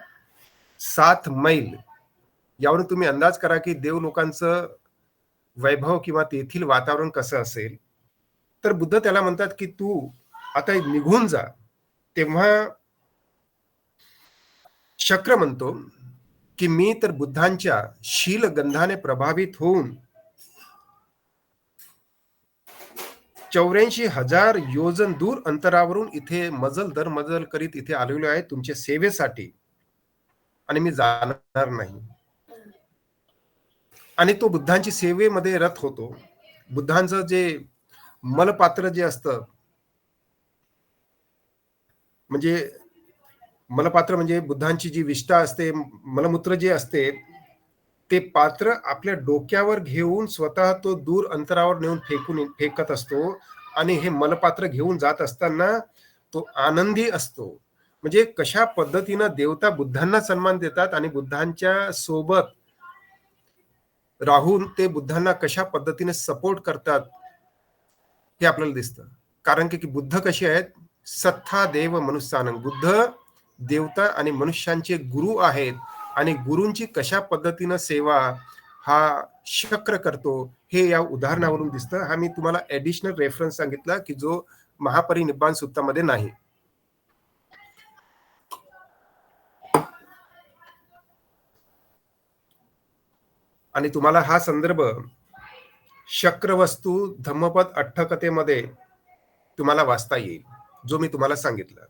7 मैल. यावरून तुम्ही अंदाज करा की देव लोकांचं वैभव किंवा तेथील वातावरण कसं असेल. तर बुद्ध त्याला म्हणतात की तू आता निघून जा. तेव्हा शक्र म्हणतो की मी तर बुद्धांच्या शीलगंधाने प्रभावित होऊन 84,000 योजन दूर अंतरावरून इथे मजल दर मजल करीत इथे आलेलो आहे तुमच्या सेवेसाठी आणि मी जाणार नाही. आणि तो बुद्धांची सेवेमध्ये रत होतो. बुद्धांचं जे मलपात्र जे असतं म्हणजे मलपात्र म्हणजे बुद्धांची जी विष्ठा असते, मलमूत्र जे असते, ते पात्र आपल्या डोक्यावर घेऊन स्वतः तो दूर अंतरावर नेऊन फेकत असतो आणि हे मलपात्र घेऊन जात असताना तो आनंदी असतो. म्हणजे कशा पद्धतीनं देवता बुद्धांना सन्मान देतात आणि बुद्धांच्या सोबत राहून ते बुद्धांना कशा पद्धतीने सपोर्ट करतात हे आपल्याला दिसतं. कारण की बुद्ध कसे आहेत? सत्ता देव मनुष्यानं. बुद्ध देवता आणि मनुष्यांचे गुरु आहेत आणि गुरूंची कशा पद्धतीनं सेवा हा शक्र करतो हे या उदाहरणावरून दिसतं. हा मी तुम्हाला ऍडिशनल रेफरन्स सांगितला की जो महापरिनिब्बाण सूत्रामध्ये नाही. आणि तुम्हाला हा संदर्भ शक्रवस्तू धम्मपद अठ्ठकथेमध्ये तुम्हाला वाचता येईल जो मी तुम्हाला सांगितलं.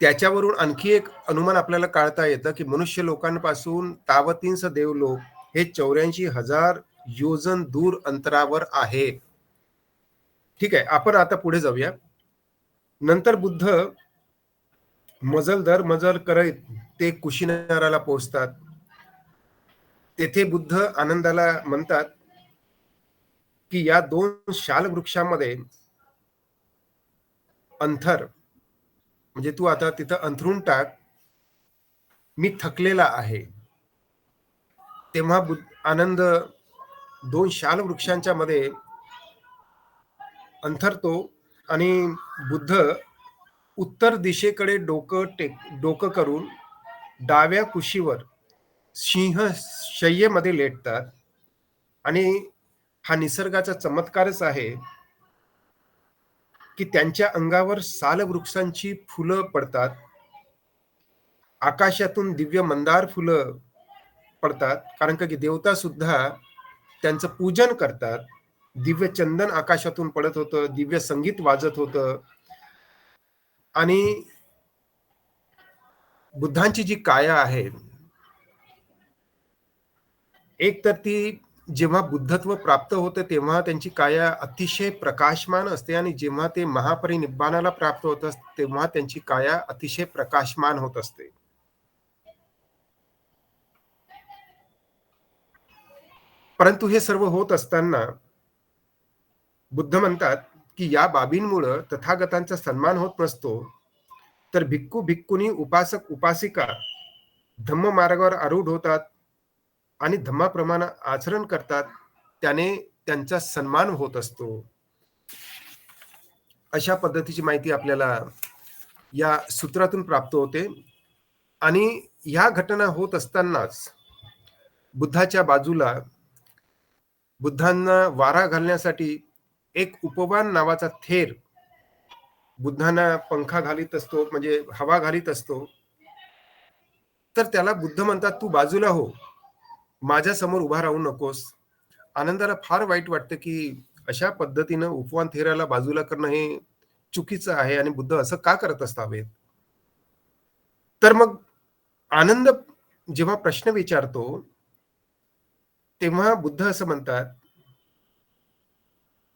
त्याच्यावरून आणखी एक अनुमान आपल्याला काढता येतं की मनुष्य लोकांपासून तावतींच देवलोक हे 84,000 योजन दूर अंतरावर आहे. ठीक आहे, आपण आता पुढे जाऊया. नंतर बुद्ध मजल दर मजल करत ते कुशीनगराला पोहोचतात. तेथे बुद्ध आनंदाला म्हणतात की या 2 शाल वृक्षांमध्ये अंथर, म्हणजे तू आता तिथं अंथरून टाक, मी थकलेला आहे. तेव्हा आनंद 2 शाल वृक्षांच्या मध्ये अंथरतो आणि बुद्ध उत्तर दिशेकडे डोकं करून डाव्या कुशीवर सिंह शय्येमध्ये लेटतात. आणि हा निसर्गाचा चमत्कारच आहे, की त्यांच्या अंगावर साल वृक्षांची फुलं पडतात. आकाशातून दिव्य मंदार फुलं पडतात, कारण का की देवता सुद्धा त्यांचं पूजन करतात. दिव्य चंदन आकाशातून पडत होतं, दिव्य संगीत वाजत होतं. आणि बुद्धांची जी काया आहे, एक तर ती जेव्हा बुद्धत्व प्राप्त होतं तेव्हा त्यांची काया अतिशय प्रकाशमान असते, आणि जेव्हा ते महापरिनिब्बाणाला प्राप्त होत तेव्हा त्यांची काया अतिशय प्रकाशमान होत असते. परंतु हे सर्व होत असताना बुद्ध म्हणतात, की या बाबींमुळे तथागतांचा सन्मान होत नसतो, तर भिक्खू भिक्खुनी उपासक उपासिका धम्म मार्गावर आरूढ होतात आणि धम्माप्रमाणे आचरण करतात, त्याने त्यांचा सन्मान होत असतो. अशा पद्धतीची माहिती आपल्याला या सूत्रातून प्राप्त होते. आणि ह्या घटना होत असतानाच बुद्धाच्या बाजूला बुद्धांना वारा घालण्यासाठी एक उपवान नावाचा थेर बुद्धांना पंखा घालीत असतो, म्हणजे हवा घालीत असतो. तर त्याला बुद्ध म्हणतात, तू बाजूला हो, माझ्या समोर उभा राहू नकोस. आनंदाला फार वाईट वाटतं, की अशा पद्धतीनं उपवान थेराला बाजूला करणं हे चुकीचं आहे आणि बुद्ध असं का करत असावेत. तर मग आनंद जेव्हा प्रश्न विचारतो, तेव्हा बुद्ध असं म्हणतात,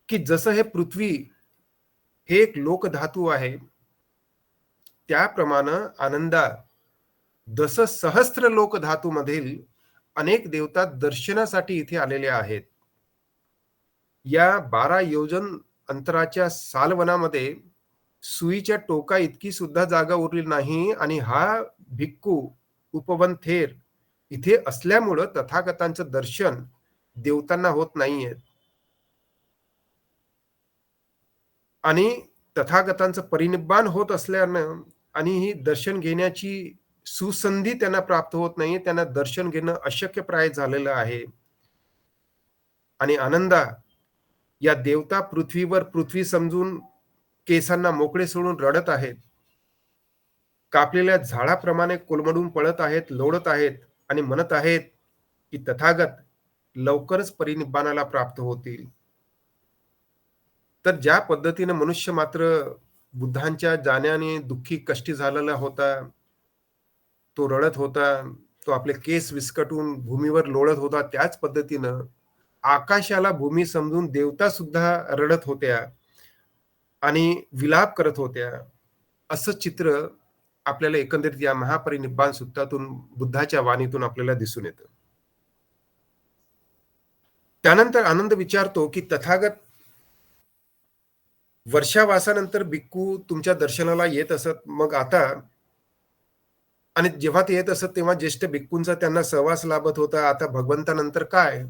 की जसं हे पृथ्वी हे एक लोकधातू आहे, त्याप्रमाणे आनंदा जसं सहस्त्र लोकधातूमधील अनेक देवता दर्शनासाठी इथे आलेले आहेत. या 12 योजन अंतराच्या सालवनामध्ये सुईच्या टोका इतकी सुद्धा जागा उरली नाही, आणि हा भिक्खू उपवन थेर इथे असल्यामुळं तथागतांचं दर्शन देवतांना होत नाहीये. आणि तथागतांचं परिनिब्बाण होत असल्यानं आणि ही दर्शन घेण्याची सुसंधी त्यांना प्राप्त होत नाहीये. त्यांना दर्शन घेणं अशक्यप्राय झालेलं आहे. आणि आनंदा या देवता पृथ्वीवर पृथ्वी समजून केसांना मोकळे सोडून रडत आहेत. कापलेल्या झाडाप्रमाणे कोलमडून पळत आहेत, लोळत आहेत आणि म्हणत आहेत, की तथागत लवकरच परिनिब्बाणाला प्राप्त होतील. तर ज्या पद्धतीने मनुष्य मात्र बुद्धांच्या जाण्याने दुःखी कष्टी झालेला होता, तो रडत होता, तो आपले केस विस्कटून भूमीवर लोळत होता, त्याच पद्धतीनं आकाशाला भूमी समजून देवता सुद्धा रडत होत्या आणि विलाप करत होत्या. असं चित्र आपल्याला एकंदरीत या महापरिनिब्बाण सूत्रातून बुद्धाच्या वाणीतून आपल्याला दिसून येतं. त्यानंतर आनंद विचारतो, की तथागत वर्षावासानंतर भिक्खू तुमच्या दर्शनाला येत असत, मग आता, आणि जेव्हा ते येत असत तेव्हा ज्येष्ठ भिक्खूंचा त्यांना सहवास लाभत होता, आता भगवंतानंतर काय?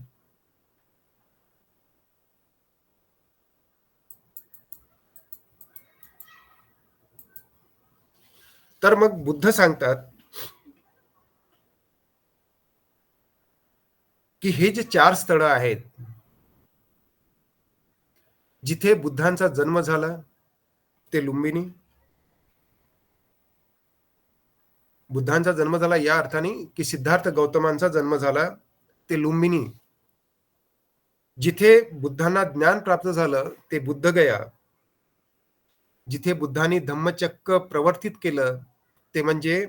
तर मग बुद्ध सांगतात, की हे जे 4 स्थळं आहेत, जिथे बुद्धांचा जन्म झाला, ते लुंबिनी. बुद्धांचा जन्म झाला या अर्थाने, की सिद्धार्थ गौतमांचा जन्म झाला, ते लुंबिनी. जिथे बुद्धांना ज्ञान प्राप्त झालं, ते बुद्धगया. जिथे बुद्धांनी धम्मचक्र प्रवर्तित केलं, ते म्हणजे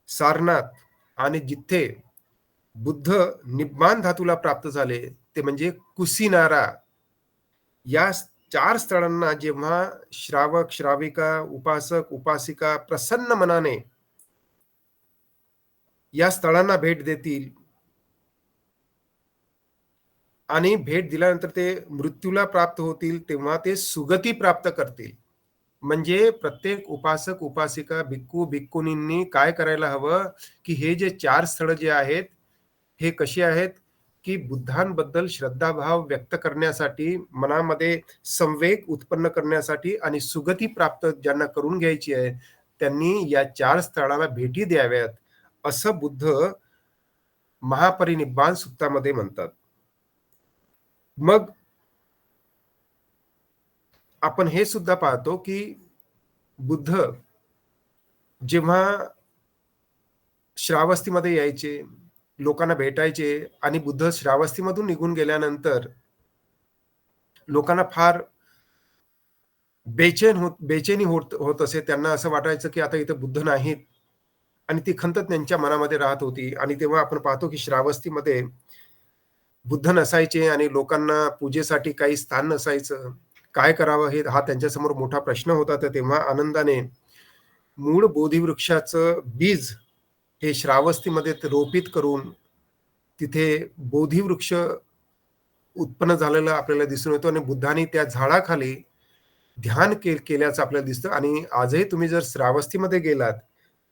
सारनाथ. आणि जिथे बुद्ध निब्बाण धातूला प्राप्त झाले, ते म्हणजे कुसिनारा. या 4 स्थळांना जेव्हा श्रावक, श्राविका, उपासक, उपासिका प्रसन्न मनाने या स्थळांना भेट देतील, आणि भेट दिल्यानंतर ते मृत्यूला प्राप्त होतील, तेव्हा ते सुगती प्राप्त करतील. म्हणजे प्रत्येक उपासक, उपासिका, भिक्खू, भिक्खुनींनी काय करायला हवं, की हे जे 4 स्थळं जे आहेत, हे कशी आहेत, की बुद्धांबद्दल श्रद्धाभाव व्यक्त करण्यासाठी, मनामध्ये संवेग उत्पन्न करण्यासाठी आणि सुगती प्राप्त ज्यांना करून घ्यायची आहे, त्यांनी या 4 स्थळाला भेटी द्याव्यात, असं बुद्ध महापरिनिब्बाण सुत्तामध्ये म्हणतात. मग आपण हे सुद्धा पाहतो, की बुद्ध जेव्हा श्रावस्तीमध्ये यायचे, लोकांना भेटायचे आणि बुद्ध श्रावस्तीमधून निघून गेल्यानंतर लोकांना फार बेचैनी होत होत असे. त्यांना असं वाटायचं, की आता इथे बुद्ध नाहीत आणि ती खंत त्यांच्या मनामध्ये राहत होती आणि तेव्हा आपण पाहतो, की श्रावस्तीमध्ये बुद्ध नसायचे आणि लोकांना पूजेसाठी काही स्थान नसायचं. काय करावं हा त्यांच्यासमोर मोठा प्रश्न होता. तर तेव्हा आनंदाने मूळ बोधिवृक्षाचं बीज हे श्रावस्तीमध्ये ते रोपित करून तिथे बोधिवृक्ष उत्पन्न झालेलं आपल्याला दिसून येतो आणि बुद्धांनी त्या झाडाखाली ध्यान केल्याचं आपल्याला दिसतं आणि आजही तुम्ही जर श्रावस्तीमध्ये गेलात,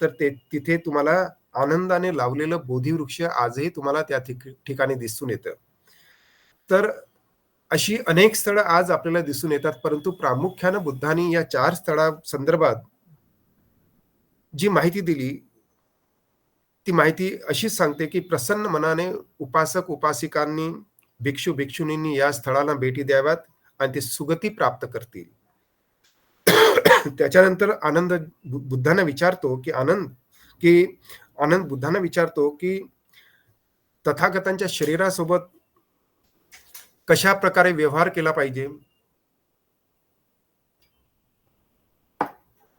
तर तिथे तुम्हाला आनंदाने लावलेलं बोधिवृक्ष आजही तुम्हाला त्या ठिकाणी दिसून येतं. तर अशी अनेक स्थळं आज आपल्याला दिसून येतात, परंतु प्रामुख्यानं बुद्धांनी या 4 स्थळासंदर्भात जी माहिती दिली, ती माहिती अशीच सांगते, की प्रसन्न मनाने उपासक, उपासिकांनी, भिक्षू, भिक्षुणींनी या स्थळाला भेटी द्याव्यात आणि ते सुगती प्राप्त करतील. त्याच्यानंतर आनंद बुद्धांना विचारतो, की आनंद बुद्धांना विचारतो, की तथागतांच्या शरीरासोबत कशाप्रकारे व्यवहार केला पाहिजे?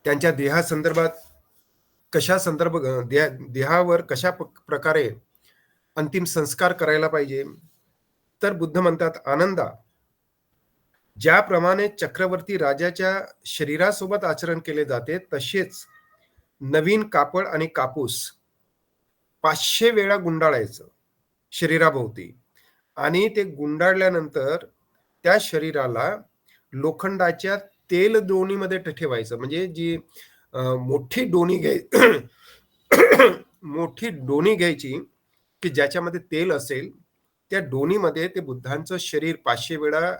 त्यांच्या देहासंदर्भात कशा संदर्भ देहावर कशा प्रकारे अंतिम संस्कार करायला पाहिजे? तर बुद्ध म्हणतात, "आनंदा, ज्याप्रमाणे चक्रवर्ती राजाच्या शरीरासोबत आचरण केले जाते, तसेच नवीन कापड आणि कापूस 500 वेळा गुंडाळायचं शरीराभोवती आणि ते गुंडाळल्यानंतर त्या शरीराला लोखंडाच्या तेल दोणीमध्ये ठेवायचं. म्हणजे जी मोठी डोणी मोठी डोणी घ्यायची, की ज्याच्यामध्ये तेल असेल. त्या डोणीमध्ये ते बुद्धांचं शरीर 500 वेळा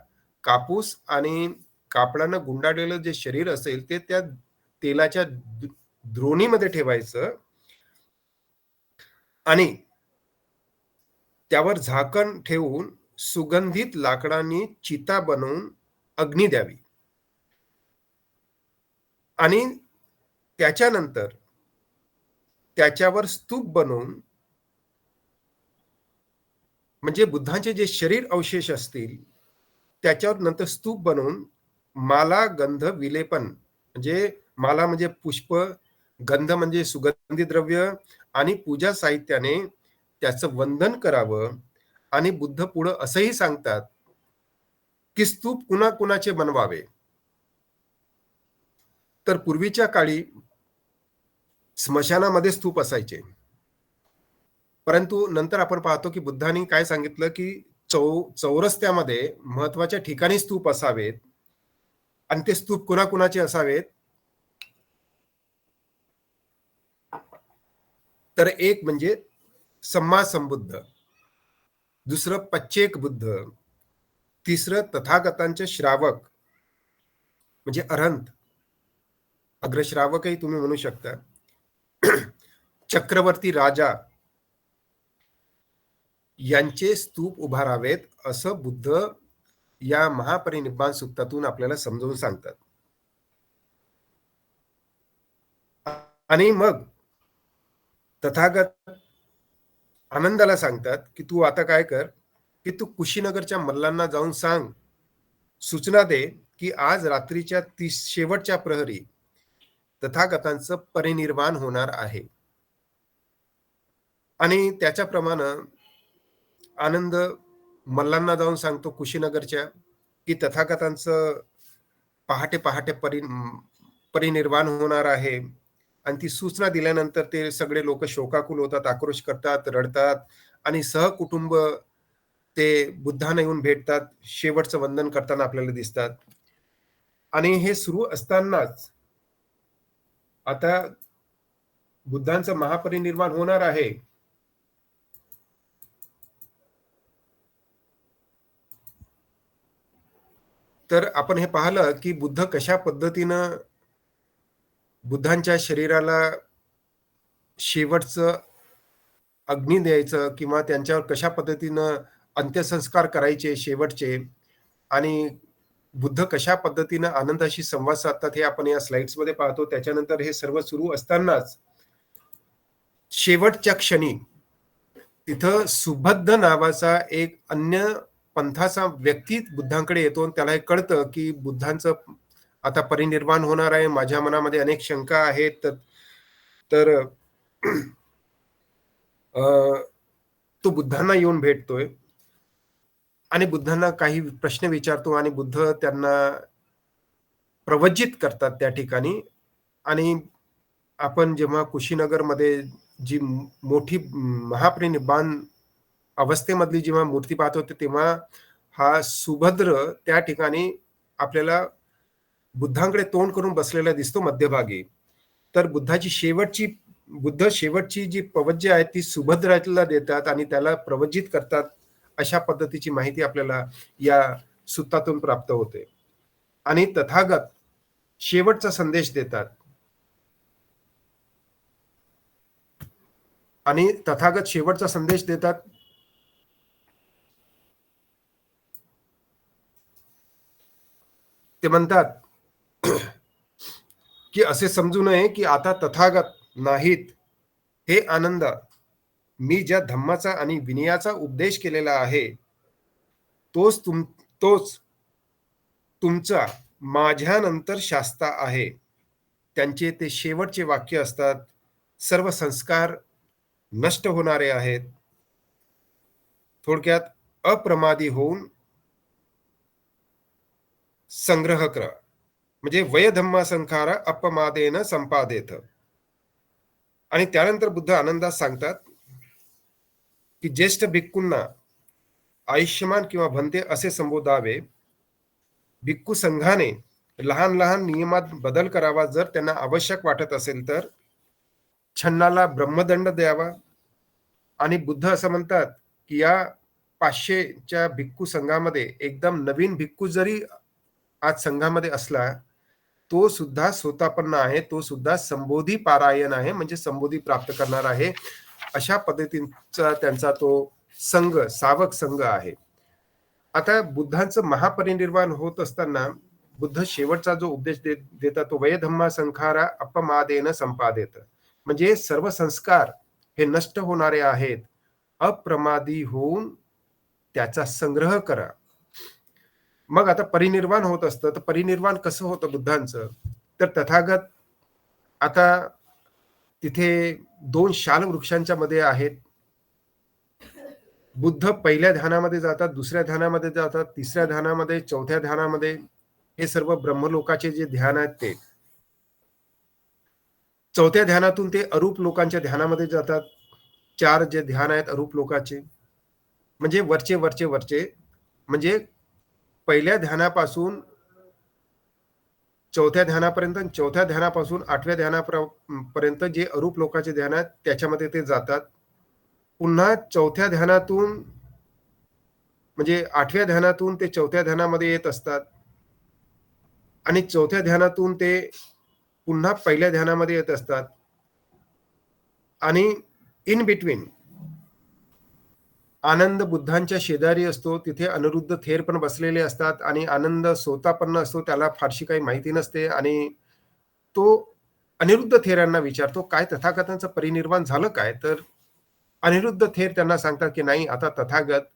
कापूस आणि कापडानं गुंडाळलेलं जे शरीर असेल, ते त्या तेलाच्या द्रोणीमध्ये ठेवायचं आणि त्यावर झाकण ठेवून सुगंधित लाकडांनी चिता बनवून अग्नी द्यावी आणि त्याच्यानंतर त्याच्यावर स्तूप बनवून म्हणजे बुद्धांचे जे शरीर अवशेष असतील, त्याच्यावर नंतर स्तूप बनवून माला, गंध, विलेपन म्हणजे माला म्हणजे पुष्प, गंध म्हणजे सुगंधी द्रव्य आणि पूजा साहित्याने त्याचं वंदन करावं आणि बुद्ध पुढं असंही सांगतात, की स्तूप कुणाकुणाचे बनवावे. तर पूर्वीच्या काळी स्मशानामध्ये स्तूप असायचे. परंतु नंतर आपण पाहतो, की बुद्धांनी काय सांगितलं, की चौरस्त्यामध्ये महत्त्वाच्या ठिकाणी स्तूप असावेत आणि ते स्तूप कुणाकुणाचे असावेत? तर एक म्हणजे सम्मा संबुद्ध, दुसरं पच्चेक बुद्ध, तिसरं तथागतांचे श्रावक म्हणजे अरहंत, अग्रश्रावकही तुम्ही म्हणू शकता. चक्रवर्ती राजा यांचे स्तूप उभारावेत असं बुद्ध या महापरिनिब्बाण सुत्तातून आपल्याला समजावून सांगतात. आणि मग तथागत आनंदाला सांगतात, की तू आता काय कर, की तू कुशीनगरच्या मल्लांना जाऊन सांग, सूचना दे, की आज रात्रीच्या शेवटच्या प्रहरी तथागतांचं परिनिर्वाण होणार आहे. आणि त्याच्याप्रमाणे आनंद मल्लांना जाऊन सांगतो कुशीनगरच्या, की तथागतांचं पहाटे-पहाटे परिनिर्वाण होणार आहे. आणि ती सूचना दिल्यानंतर ते सगळे लोक शोकाकुल होतात, आक्रोश करतात, रडतात आणि सहकुटुंब ते बुद्धांना येऊन भेटतात. शेवटचं वंदन करताना आपल्याला दिसतात. आणि हे सुरू असतानाच आता बुद्धांचं महापरिनिर्वाण होणार आहे. तर आपण हे पाहिलं, की बुद्ध कशा पद्धतीनं बुद्धांच्या शरीराला शेवटचं अग्नी द्यायचं किंवा त्यांच्यावर कशा पद्धतीनं अंत्यसंस्कार करायचे शेवटचे आणि बुद्ध कशा पद्धतीनं आनंदाशी संवाद साधतात हे आपण या स्लाइड्समध्ये पाहतो. त्याच्यानंतर हे सर्व सुरू असतानाच शेवटच्या क्षणी तिथं सुबद्ध नावाचा एक अन्य पंथाचा व्यक्ती बुद्धांकडे येतो आणि त्याला हे कळतं, की बुद्धांचं आता परिनिर्वाण होणार आहे. माझ्या मनामध्ये अनेक शंका आहेत. तर अ, तो बुद्धांना येऊन भेटतोय आणि बुद्धांना काही प्रश्न विचारतो आणि बुद्ध त्यांना प्रवज्जित करतात त्या ठिकाणी. आणि आपण जेव्हा कुशीनगरमध्ये जी मोठी महापरिनिर्वाण अवस्थेमधली जेव्हा मूर्ती पाहतो तेव्हा हा सुभद्र त्या ठिकाणी आपल्याला बुद्धांकडे तोंड करून बसलेला दिसतो मध्यभागी. तर बुद्ध शेवटची जी प्रवज्य आहे ती सुभद्राला देतात आणि त्याला प्रवज्जित करतात. अशा पद्धतीची माहिती आपल्याला या सुत्तातून प्राप्त होते. आणि तथागत शेवटचा संदेश देतात. आणि तथागत शेवटचा संदेश देतात. ते म्हणतात, की असे समजू नये की आता तथागत नाहीत. हे आनंद, मी ज्या धम्माचा आणि विनयाचा उपदेश केलेला आहे तोच तुमचा माझ्यानंतर शास्ता आहे. त्यांचे ते शेवटचे वाक्य असतात. सर्व संस्कार नष्ट होणारे आहेत. थोडक्यात अप्रमादी होऊन संग्रह करा. म्हणजे वयधम्मा संखारा अपमादेन संपादेत. आणि त्यानंतर बुद्ध आनंदात सांगतात, की ज्येष्ठ भिक्खूंना आयुष्यमान किंवा भंते असे संबोधावे. भिक्खू संघाने लहान लहान नियमात बदल करावा जर त्यांना आवश्यक वाटत असेल तर. छन्नाला ब्रह्मदंड द्यावा. आणि बुद्ध असं म्हणतात, की या 500च्या भिक्खू संघामध्ये एकदम नवीन भिक्खू जरी आज संघामध्ये असला, तो सुद्धा सोतापन्न आहे. तो सुद्धा संबोधी पारायण आहे, म्हणजे संबोधी प्राप्त करणार आहे. अशा पद्धतीचा त्यांचा तो संघ, सावक संघ आहे. आता बुद्धांचं महापरिनिर्वाण होत असताना बुद्ध शेवटचा जो उपदेश देतात तो वयधम्मा संखारा अपमादेन संपादेत. म्हणजे सर्व संस्कार हे नष्ट होणारे आहेत. अप्रमादी होऊन त्याचा संग्रह करा. मग आता परिनिर्वाण होत असतं, तर परिनिर्वाण कसं होतं बुद्धांचं? तर तथागत आता तिथे 2 शाल वृक्षांच्या मध्ये आहेत. बुद्ध पहिल्या ध्यानामध्ये जातात, दुसऱ्या ध्यानामध्ये जातात, तिसऱ्या ध्यानामध्ये, चौथ्या ध्यानामध्ये. हे सर्व ब्रह्मलोकाचे जे ध्यान आहेत ते. चौथ्या ध्यानातून ते अरूप लोकांच्या ध्यानामध्ये जातात. 4 जे ध्यान आहेत अरूप लोकाचे. म्हणजे वरचे. म्हणजे पहिल्या ध्यानापासून चौथ्या ध्यानापर्यंत आणि चौथ्या ध्यानापासून 8व्या ध्यानापर्यंत जे अरूप लोकाचे ध्यान आहेत त्याच्यामध्ये ते जातात. पुन्हा चौथ्या ध्यानातून म्हणजे 8व्या ध्यानातून ते चौथ्या ध्यानामध्ये येत असतात. आणि चौथ्या ध्यानातून ते पुन्हा पहिल्या ध्यानामध्ये येत असतात. आणि इन बिटवीन आनंद बुद्धांच्या शेजारी असतो. तिथे अनिरुद्ध थेर पण बसलेले असतात आणि आनंद सोतापन्न असतो. त्याला फारशी काही माहिती नसते आणि तो अनिरुद्ध थेरांना विचारतो, काय तथागतांचं परिनिर्वाण झालं काय? तर अनिरुद्ध थेर त्यांना सांगतात, की नाही, आता तथागत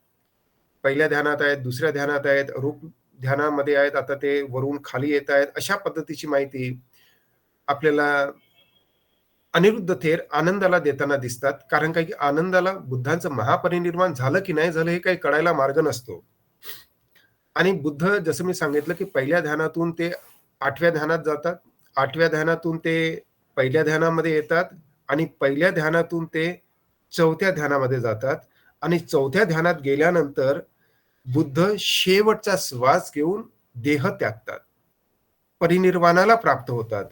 पहिल्या ध्यानात आहेत, दुसऱ्या ध्यानात आहेत, रूप ध्यानामध्ये आहेत, आता ते वरून खाली येत आहेत. अशा पद्धतीची माहिती आपल्याला अनिरुद्ध थेर आनंदाला देताना दिसतात. कारण काय की आनंदाला बुद्धांचं महापरिनिर्वाण झालं की नाही झालं हे काही कळायला मार्ग नसतो. आणि बुद्ध जसं मी सांगितलं, की पहिल्या ध्यानातून ते 8व्या ध्यानात जातात. 8व्या ध्यानातून ते पहिल्या ध्यानामध्ये येतात आणि पहिल्या ध्यानातून ते चौथ्या ध्यानामध्ये जातात आणि चौथ्या ध्यानात गेल्यानंतर बुद्ध शेवटचा श्वास घेऊन देह त्यागतात. परिनिर्वाणाला प्राप्त होतात.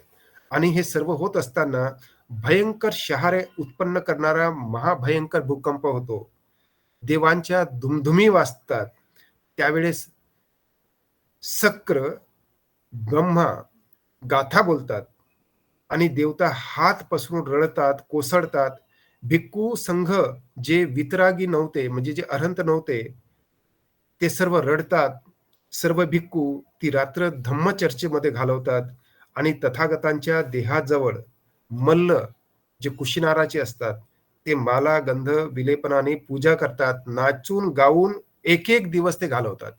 आणि हे सर्व होत असताना भयंकर शहारे उत्पन्न करणारा महाभयंकर भूकंप होतो. देवांच्या दुमदुमी वाजतात. त्यावेळेस सक्र, ब्रह्मा गाथा बोलतात आणि देवता हात पसरून रडतात, कोसळतात. भिक्खू संघ जे वितरागी नव्हते, म्हणजे जे अरहंत नव्हते, ते सर्व रडतात. सर्व भिक्खू ती रात्र धम्मचर्चेमध्ये घालवतात आणि तथागतांच्या देहाजवळ मल्ल जे कुशिनाराचे असतात, ते माला, गंध, विलेपनाने पूजा करतात. नाचून गाऊन एक एक दिवस ते घालवतात.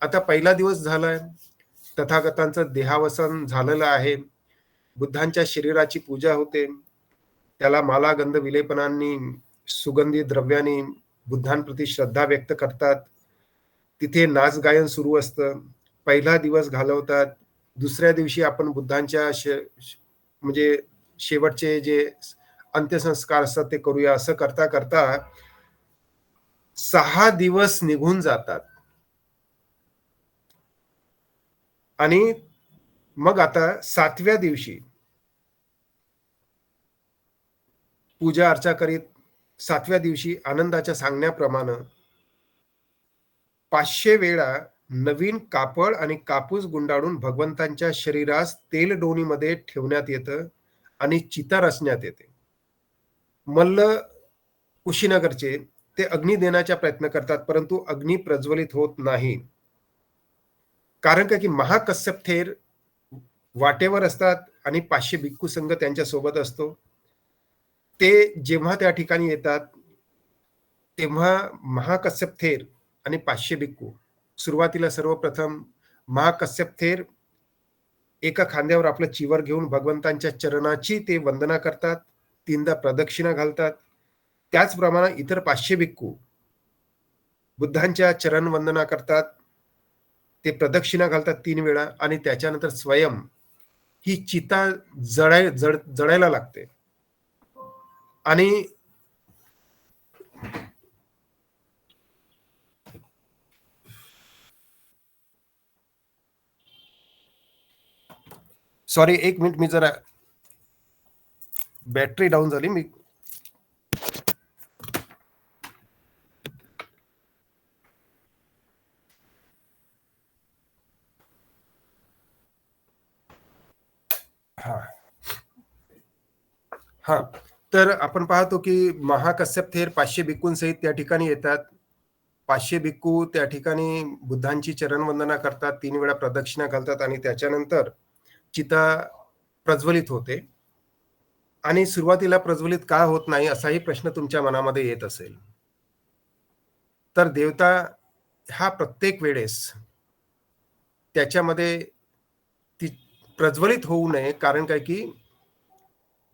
आता पहिला दिवस झालाय, तथागतांचं देहावसन झालेलं आहे. बुद्धांच्या शरीराची पूजा होते. त्याला माला, गंध, विलेपनांनी, सुगंधी द्रव्यांनी बुद्धांप्रती श्रद्धा व्यक्त करतात. तिथे नाच गायन सुरू असतं. पहिला दिवस घालवतात. दुसऱ्या दिवशी आपण बुद्धांच्या म्हणजे शेवटचे जे अंत्यसंस्कार असतात ते करूया, असं करता करता 6 दिवस निघून जातात. आणि मग आता 7व्या दिवशी पूजा अर्चा करीत 7व्या दिवशी आनंदाच्या सांगण्याप्रमाणे 500 वेळा नवीन कापड आणि कापूस गुंडाळून भगवंतांच्या शरीरास तेलडोणीमध्ये ठेवण्यात येतं आणि चिता रचण्यात येते. मल्ल कुशीनगरचे ते अग्नी देण्याचा प्रयत्न करतात, परंतु अग्नी प्रज्वलित होत नाही. कारण का की महाकश्यप थेर वाटेवर असतात आणि 500 भिक्खू संघ त्यांच्या सोबत असतो. ते जेव्हा त्या ठिकाणी येतात, तेव्हा महाकश्यप थेर आणि 500 भिक्खू सुरुवातीला सर्वप्रथम महाकश्यप थेर एका खांद्यावर आपलं चिवर घेऊन भगवंतांच्या चरणाची ते वंदना करतात. 3दा प्रदक्षिणा घालतात. त्याचप्रमाणे इतर 500 भिक्खू बुद्धांच्या चरण वंदना करतात. ते प्रदक्षिणा घालतात 3 वेळा आणि त्याच्यानंतर स्वयं ही चिता जळायला लागते. आणि सॉरी, 1 मिनिट, मी जरा बॅटरी डाऊन झाली. मी हा, तर आपण पाहतो की महाकश्यप थेर 500 भिक्खूंसहित त्या ठिकाणी येतात. 500 भिक्खू त्या ठिकाणी बुद्धांची चरणवंदना करतात, 3 वेळा प्रदक्षिणा घालतात आणि त्याच्यानंतर चिता प्रज्वलित होते. आणि सुरुवातीला प्रज्वलित का होत नाही, असाही प्रश्न तुमच्या मनामध्ये येत असेल. तर देवता हा प्रत्येक वेळेस त्याच्यामध्ये ती प्रज्वलित होऊ नये, कारण काय की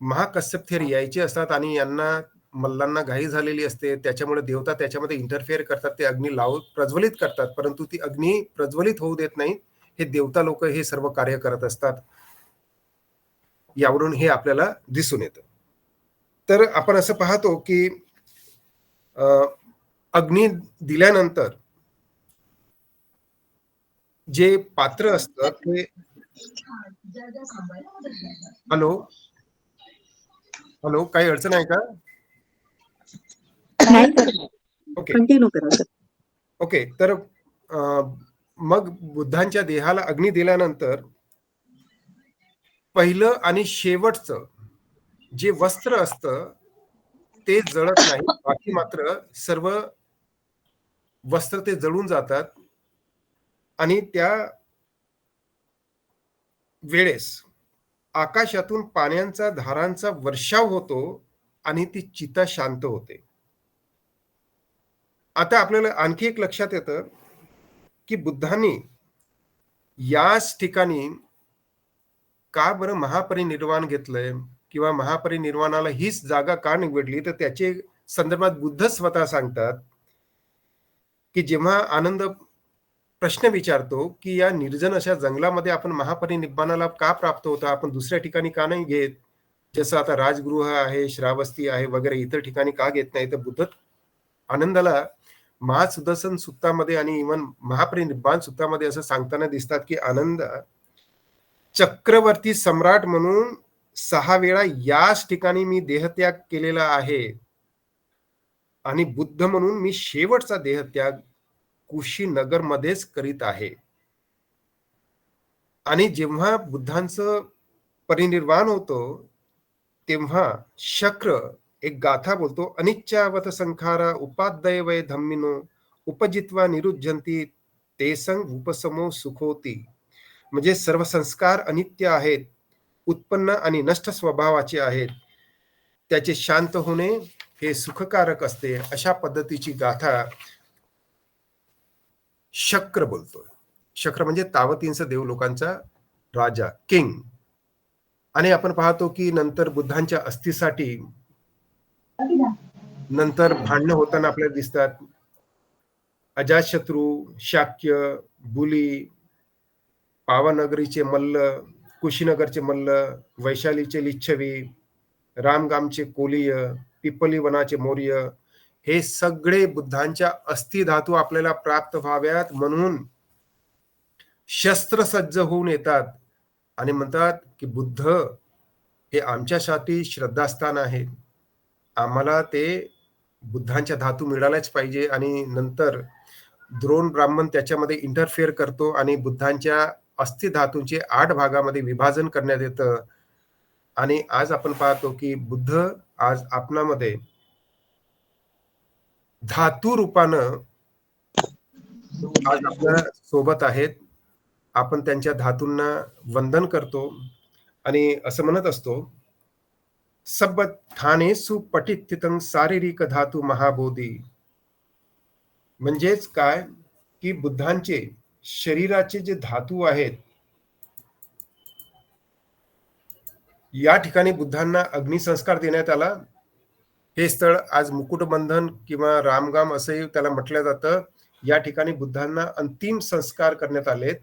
महाकश्यप थेर यायचे असतात आणि यांना मल्लांना घाई झालेली असते. त्याच्यामुळे देवता त्याच्यामध्ये इंटरफेअर करतात. ते अग्नी प्रज्वलित करतात, परंतु ती अग्नी प्रज्वलित होऊ देत नाही. हे देवता लोक हे सर्व कार्य करत असतात. यावरून हे आपल्याला दिसून येतं. तर आपण असं पाहतो की अग्नी दिल्यानंतर जे पात्र असतं ते हॅलो हॅलो, काही अडचण आहे का? ओके कंटिन्यू करा सर. ओके, तर मग बुद्धांच्या देहाला अग्नी दिल्यानंतर पहिलं आणि शेवटचं जे वस्त्र असतं ते जळत नाही. बाकी मात्र सर्व वस्त्र ते जळून जातात. आणि त्या वेळेस आकाशातून पाण्याचा धारांचा वर्षाव होतो आणि ती चिता शांत होते. आता आपल्याला आणखी एक लक्षात येतं की बुद्धांनी याच ठिकाणी का बरं महापरिनिर्वाण घेतलंय किंवा महापरिनिर्वाणाला हीच जागा का निवडली, तर त्याचे संदर्भात बुद्ध स्वतः सांगतात की जेव्हा आनंद प्रश्न विचारतो की या निर्जन अशा जंगलामध्ये आपण महापरिनिर्वाणाला का प्राप्त होता, आपण दुसऱ्या ठिकाणी का नाही घेत, जसं आता राजगृह आहे, श्रावस्ती आहे वगैरे इतर ठिकाणी का घेत नाही. तर बुद्ध आनंदाला महासुदर्शन सुत्तामध्ये आणि इव्हन महापरिनिर्वाण सुत्तामध्ये असं सांगताना दिसतात की आनंद, चक्रवर्ती सम्राट म्हणून 6 वेळा याच ठिकाणी मी देहत्याग केलेला आहे आणि बुद्ध म्हणून मी शेवटचा देहत्याग कुशीनगर मध्येच करीत आहे. आणि जेव्हा बुद्धांचं परिनिर्वाण होतो तेव्हा शक्र एक गाथा बोलतो, अनिच्चावत संखारा उपादय वय धम्मिनो उपजित्वा निरुज्जंती ते संग उपसमो सुखोती. म्हणजे सर्व संस्कार अनित्य आहेत, उत्पन्न आणि नष्ट स्वभावाचे आहेत, त्याचे शांत होणे हे सुखकारक असते. अशा पद्धतीची गाथा शक्र बोलतोय. शक्र म्हणजे तावतींचा देव लोकांचा राजा, किंग. आणि आपण पाहतो की नंतर बुद्धांच्या अस्थीसाठी नंतर भांडणं होताना आपल्याला दिसतात. अजातशत्रू, शाक्य, बुली, पावानगरीचे मल्ल, कुशीनगरचे मल्ल, वैशालीचे लिच्छवी, रामगामचे कोलीय, पिपली वनाचे मौर्य, हे सगळे बुद्धांच्या अस्थि धातू आपल्याला प्राप्त व्हाव्यात म्हणून शस्त्रसज्ज होऊन येतात आणि म्हणतात की बुद्ध हे आमच्यासाठी श्रद्धास्थान आहे. आम्हाला ते बुद्धांच्या धातू मिळाल्याच पाहिजे. आणि नंतर द्रोण ब्राह्मण त्याच्यामध्ये इंटरफेअर करतो आणि बुद्धांच्या अस्थि धातूंचे 8 भागामध्ये विभाजन करण्यात येतं. आणि आज आपण पाहतो की बुद्ध आज आपणामध्ये धातू रूपानं आज आपल्या सोबत आहेत. आपण त्यांच्या धातूंना वंदन करतो आणि असं म्हणत असतो, सब ठाणेसु पठित्थितं शारीरिक धातू महाबोधी. म्हणजेच काय की बुद्धांचे शरीराचे जे धातू आहेत, या ठिकाणी बुद्धांना अग्निसंस्कार देण्यात आला. हे स्थळ आज मुकुटबंधन किंवा रामगाम असंही त्याला म्हटलं जातं. या ठिकाणी बुद्धांना अंतिम संस्कार करण्यात आलेत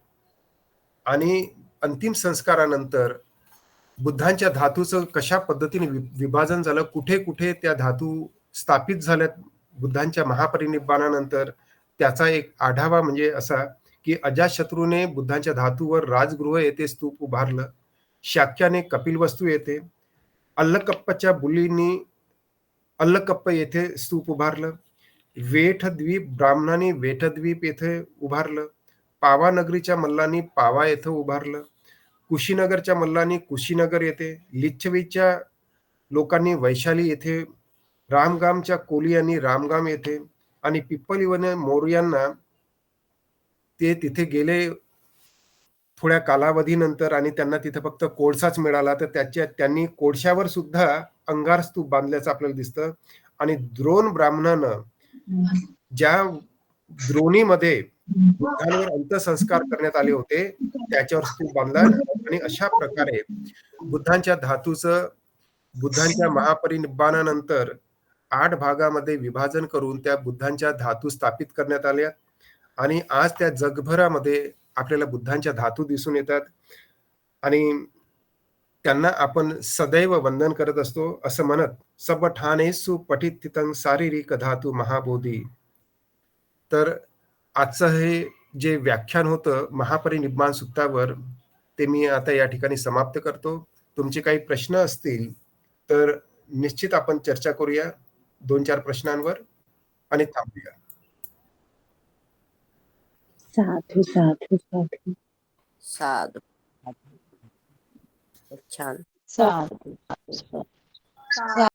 आणि अंतिम संस्कारानंतर बुद्धांच्या धातूचं कशा पद्धतीने विभाजन झालं, कुठे कुठे त्या धातू स्थापित झाल्यात बुद्धांच्या महापरिनिर्वाणानंतर, त्याचा एक आढावा म्हणजे असा की अजातशत्रूने बुद्धांच्या धातूवर राजगृह येथे स्तूप उभारलं, शाक्याने कपिलवस्तू येथे, अल्लकप्पाच्या बुलींनी अल्लकप्प येथे स्तूप उभारलं, वेठद्वीप ब्राह्मणांनी वेठद्वीप येथे उभारलं, पावानगरीच्या मल्लांनी पावा येथे उभारलं, कुशीनगरच्या मल्लांनी कुशीनगर येथे, लिच्छवीच्या लोकांनी वैशाली येथे, रामगामच्या कोलियांनी रामगाम येथे आणि पिप्पलीवन मौर्यांना ते तिथे गेले थोड्या कालावधीनंतर आणि त्यांना तिथे फक्त कोळसाच मिळाला, तर त्यांनी कोळशावर सुद्धा अंगार स्तूप बांधल्याचं आपल्याला दिसतं. आणि द्रोण ब्राह्मणानं ज्या द्रोणीमध्ये बुद्धांवर अंत्यसंस्कार करण्यात आले होते त्याच्यावर स्तूप बांधला. आणि अशा प्रकारे बुद्धांच्या धातूचं बुद्धांच्या महापरिनिर्वाणानंतर 8 भागामध्ये विभाजन करून त्या बुद्धांच्या धातू स्थापित करण्यात आल्या. आणि आज त्या जगभरामध्ये आपल्याला बुद्धांच्या धातू दिसून येतात आणि त्यांना आपण सदैव वंदन करत असतो. असं म्हणत, सब ठाणेसु पठित्थितं शारीरिक धातू महाबोधी. तर आजचं हे जे व्याख्यान होतं महापरिनिर्वाण सूक्तावर, ते मी आता या ठिकाणी समाप्त करतो. तुमचे काही प्रश्न असतील तर निश्चित आपण चर्चा करूया 2-4 प्रश्नांवर आणि थांबूया. साधू साधू साधू साधू. छान. साधू साधू